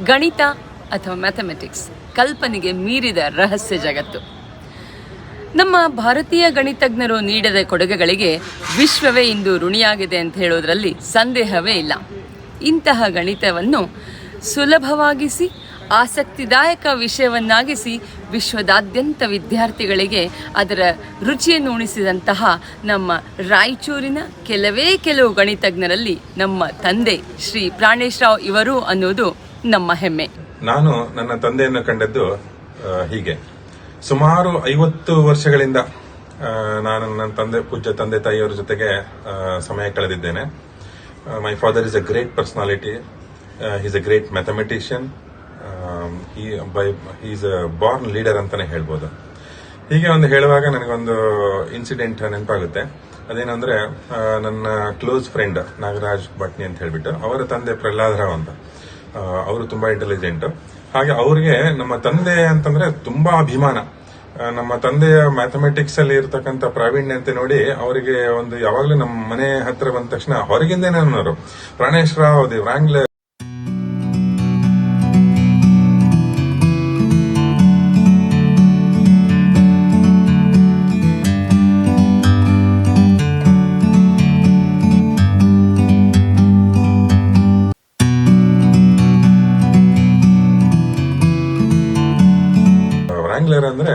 ಗಣಿತ ಅಥವಾ ಮ್ಯಾಥಮೆಟಿಕ್ಸ್ ಕಲ್ಪನೆಗೆ ಮೀರಿದ ರಹಸ್ಯ ಜಗತ್ತು. ನಮ್ಮ ಭಾರತೀಯ ಗಣಿತಜ್ಞರು ನೀಡಿದ ಕೊಡುಗೆಗಳಿಗೆ ವಿಶ್ವವೇ ಇಂದು ಋಣಿಯಾಗಿದೆ ಅಂತ ಹೇಳೋದ್ರಲ್ಲಿ ಸಂದೇಹವೇ ಇಲ್ಲ. ಇಂತಹ ಗಣಿತವನ್ನು ಸುಲಭವಾಗಿಸಿ ಆಸಕ್ತಿದಾಯಕ ವಿಷಯವನ್ನಾಗಿಸಿ ವಿಶ್ವದಾದ್ಯಂತ ವಿದ್ಯಾರ್ಥಿಗಳಿಗೆ ಅದರ ರುಚಿಯನ್ನು ಉಣಿಸಿದಂತಹ ನಮ್ಮ ರಾಯಚೂರಿನ ಕೆಲವು ಗಣಿತಜ್ಞರಲ್ಲಿ ನಮ್ಮ ತಂದೆ ಶ್ರೀ ಪ್ರಾಣೇಶ್ ರಾವ್ ಇವರು ಅನ್ನೋದು ನಮ್ಮ ಹೆಮ್ಮೆ. ನಾನು ನನ್ನ ತಂದೆಯನ್ನು ಕಂಡದ್ದು ಹೀಗೆ ಸುಮಾರು 50 ವರ್ಷಗಳಿಂದ ನಾನು ನನ್ನ ಪೂಜ್ಯ ತಂದೆ ತಾಯಿಯವರ ಜೊತೆಗೆ ಸಮಯ ಕಳೆದಿದ್ದೇನೆ. My father is a great personality. Is a great mathematician. Is a born leader ಅಂತಾನೆ ಹೇಳ್ಬೋದು. ಹೀಗೆ ಒಂದು ಹೇಳುವಾಗ ನನಗೊಂದು ಇನ್ಸಿಡೆಂಟ್ ನೆನಪಾಗುತ್ತೆ. ಅದೇನಂದ್ರೆ ನನ್ನ ಕ್ಲೋಸ್ ಫ್ರೆಂಡ್ ನಾಗರಾಜ್ ಭಟ್ನಿ ಅಂತ ಹೇಳ್ಬಿಟ್ಟು, ಅವರ ತಂದೆ ಪ್ರಹ್ಲಾದ್ ರಾವ್ ಅಂತ. ಅವರು ತುಂಬಾ ಇಂಟೆಲಿಜೆಂಟ್. ಹಾಗೆ ಅವ್ರಿಗೆ ನಮ್ಮ ತಂದೆ ಅಂತಂದ್ರೆ ತುಂಬಾ ಅಭಿಮಾನ. ನಮ್ಮ ತಂದೆಯ ಮ್ಯಾಥಮೆಟಿಕ್ಸ್ ಅಲ್ಲಿ ಇರತಕ್ಕಂತ ಪ್ರಾವೀಣ್ಯತೆ ನೋಡಿ ಅವರಿಗೆ ಒಂದು ಯಾವಾಗ್ಲೂ ನಮ್ಮ ಮನೆ ಹತ್ರ ಬಂದ ತಕ್ಷಣ ಹೊರಗಿಂದೇನೆ ಅನ್ನೋರು, ಪ್ರಾಣೇಶ್ ರಾವ್ ದಿ ವ್ರಾಂಗ್ಲರ್. ವ್ರಾಂಗ್ಲರ್ ಅಂದ್ರೆ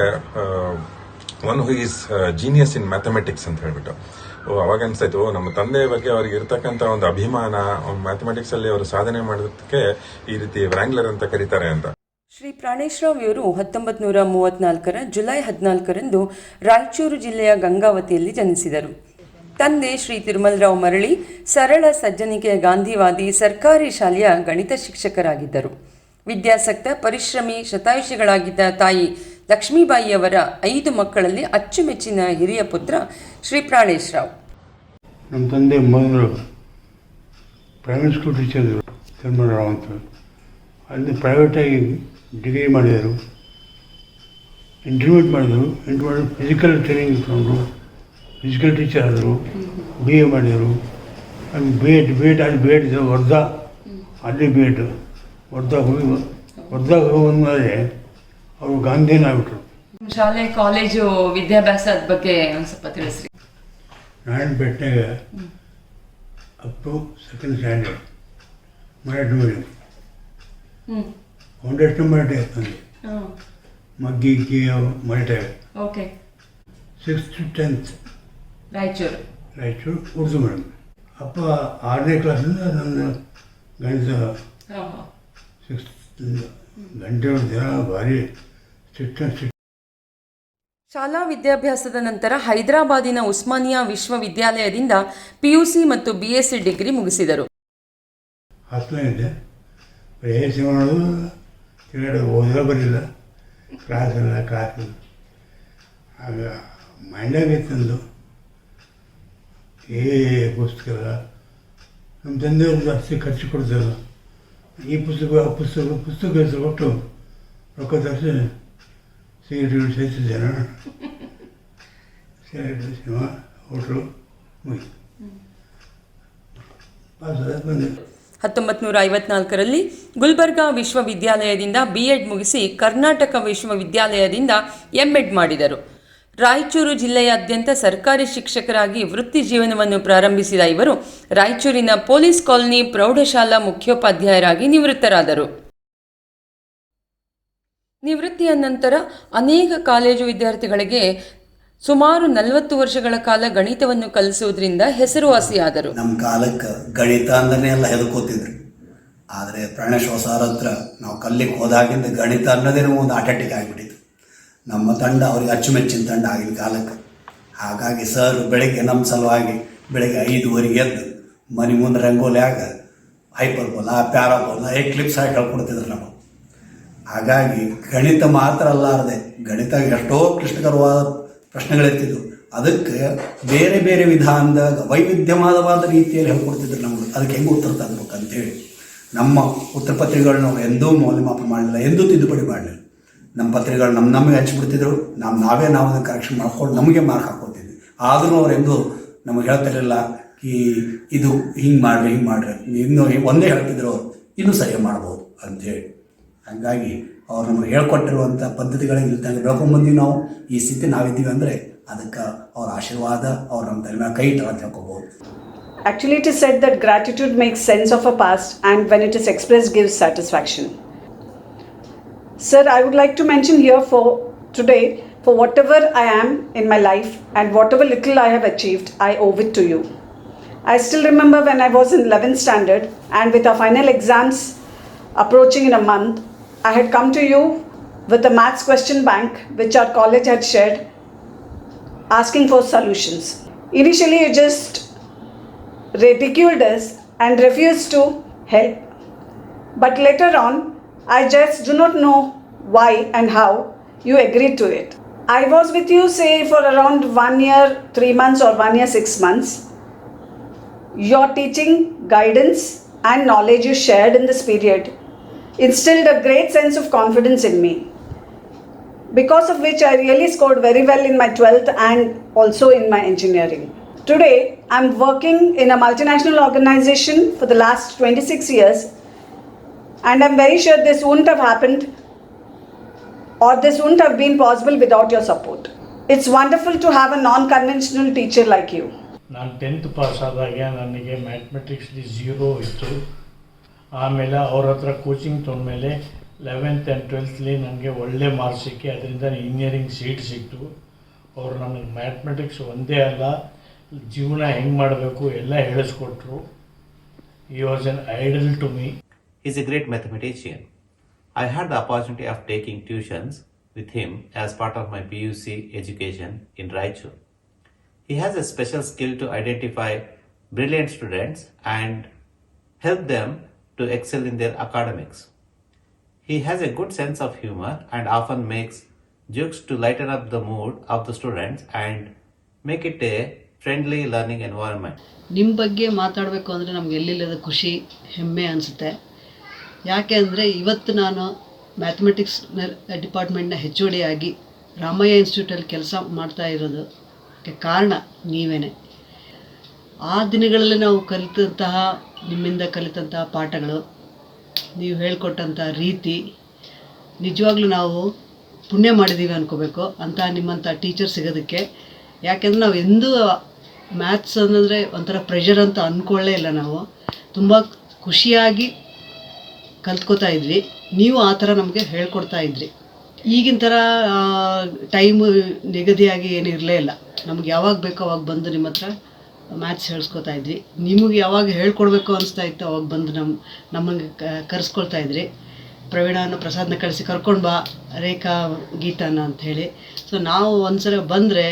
one who is genius in mathematics ಅಂತ ಹೇಳ್ಬಿಟ್ಟು. ಅವಾಗ ಅನ್ಸ್ತಾಯ್ತು, ನಮ್ಮ ತಂದೆಯ ಬಗ್ಗೆ ಅವ್ರಿಗೆ ಇರತಕ್ಕಂತ ಒಂದು ಅಭಿಮಾನ, ಮ್ಯಾಥಮೆಟಿಕ್ಸ್ ಅಲ್ಲಿ ಅವರು ಸಾಧನೆ ಮಾಡೋದಕ್ಕೆ ಈ ರೀತಿ ವ್ರಾಂಗ್ಲರ್ ಅಂತ ಕರೀತಾರೆ ಅಂತ. ಶ್ರೀ ಪ್ರಾಣೇಶ್ ರಾವ್ ಇವರು 1934 ಜುಲೈ 14 ರಾಯಚೂರು ಜಿಲ್ಲೆಯ ಗಂಗಾವತಿಯಲ್ಲಿ ಜನಿಸಿದರು. ತಂದೆ ಶ್ರೀ ತಿರುಮಲರಾವ್ ಮರಳಿ ಸರಳ ಸಜ್ಜನಿಕೆಯ ಗಾಂಧಿವಾದಿ ಸರ್ಕಾರಿ ಶಾಲೆಯ ಗಣಿತ ಶಿಕ್ಷಕರಾಗಿದ್ದರು. ವಿದ್ಯಾಸಕ್ತ ಪರಿಶ್ರಮಿ ಶತಾಯುಷಿಗಳಾಗಿದ್ದ ತಾಯಿ ಲಕ್ಷ್ಮೀಬಾಯಿಯವರ 5 ಮಕ್ಕಳಲ್ಲಿ ಅಚ್ಚುಮೆಚ್ಚಿನ ಹಿರಿಯ ಪುತ್ರ ಶ್ರೀ ಪ್ರಾಣೇಶ್ ರಾವ್. ನಮ್ಮ ತಂದೆ ಮೊದಲು ಪ್ರೈವೇಟ್ ಸ್ಕೂಲ್ ಟೀಚರ್ ತಿರುಮಲರಾವ್ ಅಂತ. ಅಲ್ಲಿ ಪ್ರೈವೇಟಾಗಿ ಡಿಗ್ರಿ ಮಾಡಿದರು, ಇಂಟರ್ಮೀಡಿಯೇಟ್ ಮಾಡಿದರು. ಫಿಸಿಕಲ್ ಟ್ರೈನಿಂಗ್ ತಗೊಂಡು ಫಿಸಿಕಲ್ ಟೀಚರ್ ಆದರು. BA ಮಾಡಿದರು. ಅಲ್ಲಿ ಬಿ ಎಡ್ ವರ್ಧಾ, ಅಲ್ಲಿ BEd ವರ್ಧಾಗ ಹೋದ್ಮೇಲೆ ಅವರು ಗಾಂಧಿನ ಆಗ್ಬಿಟ್ರು. ಶಾಲೆ ಕಾಲೇಜು ವಿದ್ಯಾಭ್ಯಾಸದ ಬಗ್ಗೆ ಒಂದು ಸ್ವಲ್ಪ ತಿಳಿಸ್ರಿ. ನಾರಾಯಣಪೇಟೆಗೆ up to 2nd standard Marathi medium. Foundation Marathi ತಂದೆ, ಮಗ್ಗಿ Marathi. 6th to 10th Raichur Urdu madam. ಅಪ್ಪ 6ನೇ ಕ್ಲಾಸಿಂದ ನನ್ನ ಗಣಿತ 6th ಗಂಟೆ ದಿನ ಭಾರಿ ಸ್ಟ್ರಿಕ್ಟ್. ಶಾಲಾ ವಿದ್ಯಾಭ್ಯಾಸದ ನಂತರ ಹೈದರಾಬಾದಿನ ಉಸ್ಮಾನಿಯಾ ವಿಶ್ವವಿದ್ಯಾಲಯದಿಂದ PUC ಮತ್ತು BSc ಡಿಗ್ರಿ ಮುಗಿಸಿದರು. ಹಾಸ್ಟೆಲ್ನಿದ್ದೆ, ಎಸಿ ಮಾಡೋದು, ತಿರುಗಾಡೋದು, ಓದೋ ಬರಲಿಲ್ಲ, ಕ್ಲಾಸ್ ಆಗ ಮೈಂಡಾಗಿತ್ತಂದು ಪುಸ್ತಕ ನಮ್ಮ ತಂದೆಯವರು ಜಾಸ್ತಿ ಖರ್ಚು ಕೊಡ್ತಾರೆ. ಈ ಪುಸ್ತಕ ಹೆಸರು ಕೊಟ್ಟು ರೊಕ್ಕ ತರಿಸಿ ಸಿಗರೇಟ್ಗಳು ಸೇರಿಸಿದ್ದೆ ನಾನು. ಸಿಗರೇಟ್ ಸಿನಿಮಾ ಹೋಟ್ಲು ಮುಗಿ ಬಂದೆ. 1954 ಗುಲ್ಬರ್ಗಾ ವಿಶ್ವವಿದ್ಯಾಲಯದಿಂದ B.Ed ಮುಗಿಸಿ ಕರ್ನಾಟಕ ವಿಶ್ವವಿದ್ಯಾಲಯದಿಂದ M.Ed ಮಾಡಿದರು. ರಾಯಚೂರು ಜಿಲ್ಲೆಯಾದ್ಯಂತ ಸರ್ಕಾರಿ ಶಿಕ್ಷಕರಾಗಿ ವೃತ್ತಿ ಜೀವನವನ್ನು ಪ್ರಾರಂಭಿಸಿದ ಇವರು ರಾಯಚೂರಿನ ಪೊಲೀಸ್ ಕಾಲನಿ ಪ್ರೌಢಶಾಲಾ ಮುಖ್ಯೋಪಾಧ್ಯಾಯರಾಗಿ ನಿವೃತ್ತರಾದರು. ನಿವೃತ್ತಿಯ ನಂತರ ಅನೇಕ ಕಾಲೇಜು ವಿದ್ಯಾರ್ಥಿಗಳಿಗೆ ಸುಮಾರು 40 ವರ್ಷಗಳ ಕಾಲ ಗಣಿತವನ್ನು ಕಲಿಸುವುದರಿಂದ ಹೆಸರುವಾಸಿಯಾದರು. ನಮ್ಮ ಕಾಲಕ್ಕೆ ಗಣಿತ ಅಂದ್ರೆ ಎಲ್ಲ ಹೆದರ್ಕೋತಿದ್ರು. ಆದರೆ ಪ್ರಾಣೇಶ್ ಸಾರ್ ಹತ್ರ ನಾವು ಕಲಿಕ್ಕೆ ಹೋದಾಗಿಂದ ಗಣಿತ ಅನ್ನೋದೇನೋ ಒಂದು ಆಟಾಟಿಕ್ ಆಗಿಬಿಟ್ಟಿತ್ತು. ನಮ್ಮ ತಂಡ ಅವ್ರಿಗೆ ಅಚ್ಚುಮೆಚ್ಚಿನ ತಂಡ ಆಗಿನ ಕಾಲಕ್ಕೆ. ಹಾಗಾಗಿ ಸರ್ ಬೆಳಗ್ಗೆ ನಮ್ಮ ಸಲುವಾಗಿ ಬೆಳಗ್ಗೆ 5:15 ಎದ್ದು ಮನೆ ಮುಂದೆ ರಂಗೋಲಿಯಾಗ ಹೈಪರ್ಬೋಲಾ, ಪ್ಯಾರಾಬೋಲಾ, ಎಕ್ಲಿಪ್ಸ್ ಆಗಿ ಹೇಳ್ಕೊಡ್ತಿದ್ರು ನಾವು. ಹಾಗಾಗಿ ಗಣಿತ ಮಾತ್ರ ಅಲ್ಲಾರದೆ ಗಣಿತ ಎಷ್ಟೋ ಕ್ಲಿಷ್ಟಕರವಾದ ಪ್ರಶ್ನೆಗಳಿರ್ತಿದ್ವು. ಅದಕ್ಕೆ ಬೇರೆ ಬೇರೆ ವಿಧಾನದ ವೈವಿಧ್ಯವಾದ ರೀತಿಯಲ್ಲಿ ಹೇಳ್ಕೊಡ್ತಿದ್ರು ನಮಗೆ. ಅದಕ್ಕೆ ಹೆಂಗೆ ಉತ್ತರ ತಂದ್ಬೇಕು ಅಂತೇಳಿ ನಮ್ಮ ಉತ್ತರ ಪತ್ರಿಕೆಗಳು ನಾವು ಎಂದೂ ಮೌಲ್ಯಮಾಪನ ಮಾಡಲಿಲ್ಲ, ಎಂದೂ ತಿದ್ದುಪಡಿ ಮಾಡಲಿಲ್ಲ. ನಮ್ಮ ಪತ್ರಿಕೆಗಳು ನಮಗೆ ಹಚ್ಚಿಬಿಡ್ತಿದ್ರು. ನಾವೇ ಕರೆಕ್ಷನ್ ಮಾಡ್ಕೊಂಡು ನಮಗೆ ಮಾರ್ಕ್ ಹಾಕ್ಕೊತಿದ್ವಿ. ಆದರೂ ಅವರೆಂದು ನಮಗೆ ಹೇಳ್ತಿರಲಿಲ್ಲ ಇದು ಹಿಂಗೆ ಮಾಡ್ರಿ. ಇನ್ನೂ ಒಂದೇ ಹೇಳ್ತಿದ್ರು, ಇನ್ನೂ ಸರಿ ಮಾಡ್ಬೋದು ಅಂಥೇಳಿ. ಹಾಗಾಗಿ ಅವ್ರು ನಮಗೆ ಹೇಳ್ಕೊಟ್ಟಿರುವಂಥ ಪದ್ಧತಿಗಳಿಗೆ ಜೊತೆಗೆ ಬೆಳ್ಕೊಂಡ್ಬಂದೀವಿ ನಾವು. ಈ ಸ್ಥಿತಿ ನಾವಿದ್ದೀವಿ ಅಂದರೆ ಅದಕ್ಕೆ ಅವ್ರ ಆಶೀರ್ವಾದ, ಅವ್ರು ನಮ್ಮ ತಲೆ ಮೇಲೆ ಕೈ ಇಟ್ಟು ಅಂತ ಹೇಳ್ಕೊಬೋದು. Actually, it is said that gratitude makes sense of a past, and when it is expressed, gives satisfaction. Sir, I would like to mention here for today, for whatever I am in my life and whatever little I have achieved, I owe it to you. I still remember when I was in 11th standard, and with our final exams approaching in a month, I had come to you with a maths question bank which our college had shared, asking for solutions. Initially, you just ridiculed us and refused to help. But later on, I just do not know why and how you agreed to it. I was with you, say, for around 1 year, 3 months or 1 year, 6 months. Your teaching, guidance and knowledge you shared in this period instilled a great sense of confidence in me, because of which I really scored very well in my 12th and also in my engineering. Today, I'm working in a multinational organization for the last 26 years, and I'm very sure this wouldn't have happened or this wouldn't have been possible without your support. It's wonderful to have a non-conventional teacher like you. ನಾನು 10th pass ಆದಾಗ ನನಗೆ ಮ್ಯಾಥಮೆಟಿಕ್ಸ್ಲಿ 0 ಇತ್ತು. ಆಮೇಲೆ ಅವ್ರ ಹತ್ರ coaching ತೊಗೊಂಡ್ಮೇಲೆ 11th and 12thಲಿ ನನಗೆ ಒಳ್ಳೆ marks ಸಿಕ್ಕಿ ಅದರಿಂದ ಇಂಜಿನಿಯರಿಂಗ್ ಸೀಟ್ ಸಿಕ್ತು. ಅವರು ನನಗೆ ಮ್ಯಾಥಮೆಟಿಕ್ಸ್ ಒಂದೇ ಅಲ್ಲ, ಜೀವನ ಹೆಂಗೆ ಮಾಡಬೇಕು ಎಲ್ಲ ಹೇಳಿಸ್ಕೊಟ್ರು. He was an idol to me. He's a great mathematician. I had the opportunity of taking tuitions with him as part of my PUC education in Raichur. He has a special skill to identify brilliant students and help them to excel in their academics. He has a good sense of humor and often makes jokes to lighten up the mood of the students and make it a friendly learning environment. ನಿಮ್ಮ ಬಗ್ಗೆ ಮಾತಾಡಬೇಕು ಅಂದರೆ ನಮ್ಗೆ ಎಲ್ಲಿಲ್ಲದ ಖುಷಿ, ಹೆಮ್ಮೆ ಅನಿಸುತ್ತೆ. ಯಾಕೆ ಅಂದರೆ ಇವತ್ತು ನಾನು ಮ್ಯಾಥಮೆಟಿಕ್ಸ್ ಡಿಪಾರ್ಟ್ಮೆಂಟ್ನ HOD ಆಗಿ ರಾಮಯ್ಯ ಇನ್ಸ್ಟಿಟ್ಯೂಟಲ್ಲಿ ಕೆಲಸ ಮಾಡ್ತಾ ಇರೋದಕ್ಕೆ ಕಾರಣ ನೀವೇ. ಆ ದಿನಗಳಲ್ಲಿ ನಾವು ನಿಮ್ಮಿಂದ ಕಲಿತಂತಹ ಪಾಠಗಳು, ನೀವು ಹೇಳ್ಕೊಟ್ಟಂಥ ರೀತಿ, ನಿಜವಾಗ್ಲೂ ನಾವು ಪುಣ್ಯ ಮಾಡಿದ್ದೀವಿ ಅನ್ಕೋಬೇಕು ಅಂತ ನಿಮ್ಮಂಥ ಟೀಚರ್ ಸಿಗೋದಕ್ಕೆ. ಯಾಕೆಂದರೆ ನಾವು ಎಂದೂ ಮ್ಯಾಥ್ಸ್ ಅನ್ನೋದ್ರೆ ಒಂಥರ ಪ್ರೆಷರ್ ಅಂತ ಅಂದ್ಕೊಳ್ಳೇ ಇಲ್ಲ. ನಾವು ತುಂಬ ಖುಷಿಯಾಗಿ ಕಲ್ತ್ಕೋತಾ ಇದ್ವಿ. ನೀವು ಆ ಥರ ನಮಗೆ ಹೇಳ್ಕೊಡ್ತಾ ಇದ್ರಿ. ಈಗಿನ ಥರ ಟೈಮು ನಿಗದಿಯಾಗಿ ಏನು ಇರಲೇ ಇಲ್ಲ. ನಮ್ಗೆ ಯಾವಾಗ ಬೇಕೋ ಅವಾಗ ಬಂದು ನಿಮ್ಮ ಹತ್ರ ಮ್ಯಾಥ್ಸ್ ಹೇಳಿಸ್ಕೊತಾ ಇದ್ವಿ. ನಿಮಗೆ ಯಾವಾಗ ಹೇಳ್ಕೊಡ್ಬೇಕು ಅನಿಸ್ತಾ ಇತ್ತು ಅವಾಗ ಬಂದು ನಮಗೆ ಕರೆಸ್ಕೊಳ್ತಾ ಇದ್ರಿ. ಪ್ರವೀಣನ ಪ್ರಸಾದ್ನ ಕಳಿಸಿ ಕರ್ಕೊಂಡು ಬಾ, ರೇಖಾ ಗೀತಾನ ಅಂಥೇಳಿ. ಸೊ ನಾವು ಒಂದ್ಸಲ ಬಂದರೆ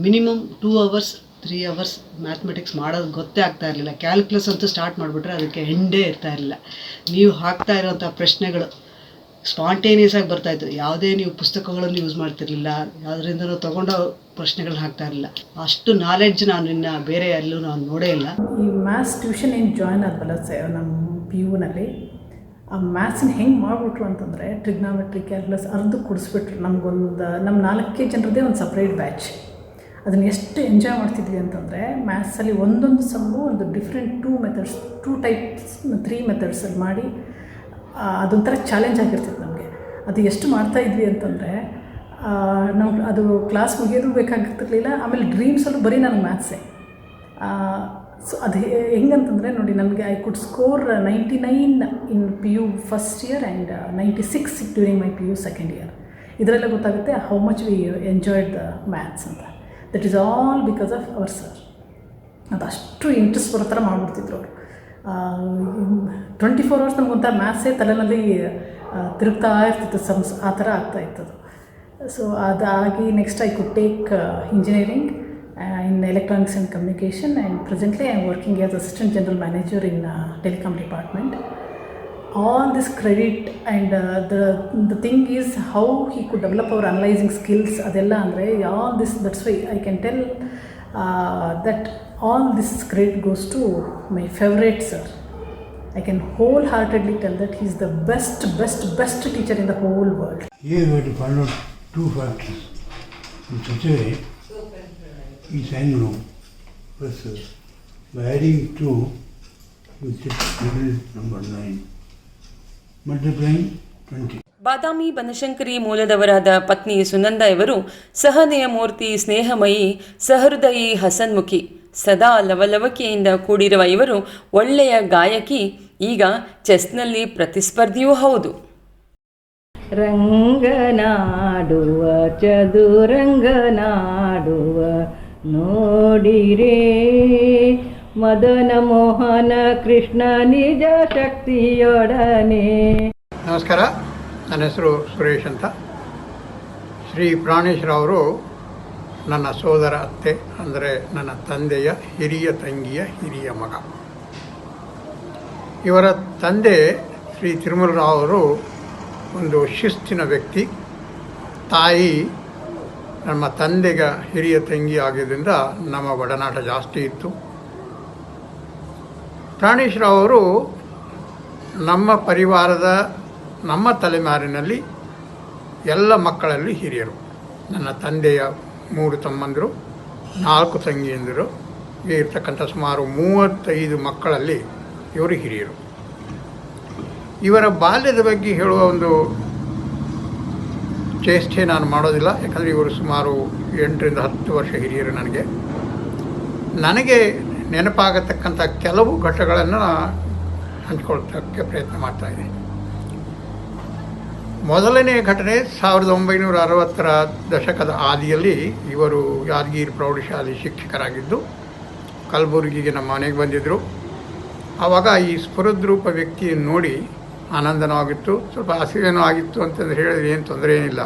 ಮಿನಿಮಮ್ 2 hours 3 hours ಮ್ಯಾಥಮೆಟಿಕ್ಸ್ ಮಾಡೋದು ಗೊತ್ತೇ ಆಗ್ತಾ ಇರಲಿಲ್ಲ. ಕ್ಯಾಲ್ಕುಲಸ್ ಅಂತೂ ಸ್ಟಾರ್ಟ್ ಮಾಡಿಬಿಟ್ರೆ ಅದಕ್ಕೆ ಎಂಡೇ ಇರ್ತಾ ಇರಲಿಲ್ಲ. ನೀವು ಹಾಕ್ತಾ ಇರೋವಂಥ ಪ್ರಶ್ನೆಗಳು ಸ್ಪಾಂಟೇನಿಯಸ್ ಆಗಿ ಬರ್ತಾಯಿತ್ತು. ಯಾವುದೇ ನೀವು ಪುಸ್ತಕಗಳನ್ನು ಯೂಸ್ ಮಾಡ್ತಿರ್ಲಿಲ್ಲ, ಯಾವುದರಿಂದನೂ ತೊಗೊಂಡೋ ಪ್ರಶ್ನೆಗಳನ್ನ ಹಾಕ್ತಾ ಇರಲಿಲ್ಲ. ಅಷ್ಟು ನಾಲೆಡ್ಜ್ ನಾನು ಇನ್ನು ಬೇರೆ ಎಲ್ಲೂ ನಾನು ನೋಡೇ ಇಲ್ಲ. ಈ ಮ್ಯಾಥ್ಸ್ ಟ್ಯೂಷನ್ ಏನು ಜಾಯ್ನ್ ಆದವಲ್ಲ ನಮ್ಮ PUನಲ್ಲಿ, ಆ ಮ್ಯಾಥ್ಸನ್ನ ಹೆಂಗೆ ಮಾಡಿಬಿಟ್ರು ಅಂತಂದರೆ ಟ್ರಿಗ್ನಾಮೆಟ್ರಿ, ಕ್ಯಾಲ್ಕುಲಸ್ ಅರ್ಧ ಕೊಡಿಸ್ಬಿಟ್ರು. ನಮ್ಮ 4 ಜನರದ್ದೇ ಒಂದು ಸಪ್ರೇಟ್ ಬ್ಯಾಚ್. ಅದನ್ನು ಎಷ್ಟು ಎಂಜಾಯ್ ಮಾಡ್ತಿದ್ವಿ ಅಂತಂದರೆ ಮ್ಯಾಥ್ಸಲ್ಲಿ ಒಂದೊಂದು ಸಮ್ಮು ಒಂದು ಡಿಫ್ರೆಂಟ್ 2 ಟೈಪ್ಸ್ 3 ಮೆಥಡ್ಸಲ್ಲಿ ಮಾಡಿ ಅದೊಂಥರ ಚಾಲೆಂಜ್ ಆಗಿರ್ತಿತ್ತು ನಮಗೆ. ಅದು ಎಷ್ಟು ಮಾಡ್ತಾಯಿದ್ವಿ ಅಂತಂದರೆ ನಾವು ಅದು ಕ್ಲಾಸ್ ಮುಗಿಯೋದು ಬೇಕಾಗಿರ್ತಿರ್ಲಿಲ್ಲ. ಆಮೇಲೆ ಡ್ರೀಮ್ಸಲ್ಲೂ ಬರೀ ನನಗೆ ಮ್ಯಾಥ್ಸೇ. ಸೊ ಅದು ಹೆಂಗಂತಂದರೆ ನೋಡಿ, ನನಗೆ I could score 99 in PU first year and 96 during my PU second year. ಇದರಲ್ಲೇ ಗೊತ್ತಾಗುತ್ತೆ how much we enjoyed the maths ಅಂತ. That is all because of our sir. ಅದು ಅಷ್ಟು ಇಂಟ್ರೆಸ್ಟ್ ಬರೋ ಥರ ಮಾಡಿಬಿಡ್ತಿದ್ರು ಅವರು. 24 hours ನಮಗೊಂಥರ ಮ್ಯಾಥ್ಸೇ ತಲೆಯಲ್ಲಿ ತಿರುಗ್ತಾ ಇರ್ತಿತ್ತು, ಆ ಥರ ಆಗ್ತಾಯಿತ್ತದು. ಸೊ ಅದಾಗಿ next I could take engineering in electronics and communication, and presently I am working as assistant general manager in telecom department. All this credit and the thing is how he could develop our analyzing skills, adella andre all this, that's why I can tell that all this credit goes to my favorite sir. I can wholeheartedly tell that he is the best teacher in the whole world. Here we have to find out 2 factors in such a way. Each angle plus by adding 2 you get number 9, multiplying 20. Badami Banashankari ಮೂಲದವರಾದ ಪತ್ನಿ ಸುನಂದ ಇವರು ಸಹನೆಯ ಮೂರ್ತಿ, ಸ್ನೇಹಮಯಿ, ಸಹೃದಯಿ, ಹಸನ್ಮುಖಿ, ಸದಾ ಲವಲವಿಕೆಯಿಂದ ಕೂಡಿರುವ ಇವರು ಒಳ್ಳೆಯ ಗಾಯಕಿ. ಈಗ ಚೆಸ್ನಲ್ಲಿ ಪ್ರತಿಸ್ಪರ್ಧಿಯೂ ಹೌದು. ರಂಗನಾಡುವ ಚದುರಂಗನಾಡುವ ನೋಡಿರೇ ಮದನ ಮೋಹನ ಕೃಷ್ಣ ನಿಜ ಶಕ್ತಿಯೊಡನೆ. ನಮಸ್ಕಾರ, ನನ್ನ ಹೆಸರು ಸುರೇಶ್ ಅಂತ. ಶ್ರೀ ಪ್ರಾಣೇಶ್ರವರು ನನ್ನ ಸೋದರ ಅತ್ತೆ, ಅಂದರೆ ನನ್ನ ತಂದೆಯ ಹಿರಿಯ ತಂಗಿಯ ಹಿರಿಯ ಮಗ. ಇವರ ತಂದೆ ಶ್ರೀ ತಿರುಮಲರಾವ್ ಅವರು ಒಂದು ಶಿಸ್ತಿನ ವ್ಯಕ್ತಿ. ತಾಯಿ ನಮ್ಮ ತಂದೆಗೆ ಹಿರಿಯ ತಂಗಿ ಆಗಿದ್ದರಿಂದ ನಮ್ಮ ಒಡನಾಟ ಜಾಸ್ತಿ ಇತ್ತು. ಪ್ರಾಣೇಶ್ರಾವ್ ಅವರು ನಮ್ಮ ಪರಿವಾರದ, ನಮ್ಮ ತಲೆಮಾರಿನಲ್ಲಿ ಎಲ್ಲ ಮಕ್ಕಳಲ್ಲಿ ಹಿರಿಯರು. ನನ್ನ ತಂದೆಯ 3 ತಮ್ಮಂದಿರು, 4 ತಂಗಿಯಂದಿರು ಇರ್ತಕ್ಕಂಥ ಸುಮಾರು 35 ಮಕ್ಕಳಲ್ಲಿ ಇವರು ಹಿರಿಯರು. ಇವರ ಬಾಲ್ಯದ ಬಗ್ಗೆ ಹೇಳುವ ಒಂದು ಚೇಷ್ಟೆ ನಾನು ಮಾಡೋದಿಲ್ಲ, ಯಾಕಂದರೆ ಇವರು ಸುಮಾರು 8 ರಿಂದ 10 ವರ್ಷ ಹಿರಿಯರು. ನನಗೆ ನೆನಪಾಗತಕ್ಕಂಥ ಕೆಲವು ಘಟ್ಟಗಳನ್ನು ಹಂಚ್ಕೊಳ್ತಕ್ಕೆ ಪ್ರಯತ್ನ ಮಾಡ್ತಾಯಿದ್ದೀನಿ. ಮೊದಲನೇ ಘಟನೆ 1960ರ ದಶಕದ ಆದಿಯಲ್ಲಿ ಇವರು ಯಾದಗಿರಿ ಪ್ರೌಢಶಾಲೆ ಶಿಕ್ಷಕರಾಗಿದ್ದು ಕಲಬುರಗಿಗೆ ನಮ್ಮ ಮನೆಗೆ ಬಂದಿದ್ದರು. ಆವಾಗ ಈ ಸ್ಫುರದ್ರೂಪ ವ್ಯಕ್ತಿಯನ್ನು ನೋಡಿ ಆನಂದನೂ ಆಗಿತ್ತು, ಸ್ವಲ್ಪ ಹಸಿವೇನೂ ಆಗಿತ್ತು ಅಂತಂದ್ರೆ ಹೇಳಿದ್ರೆ ಏನು ತೊಂದರೆ ಏನಿಲ್ಲ.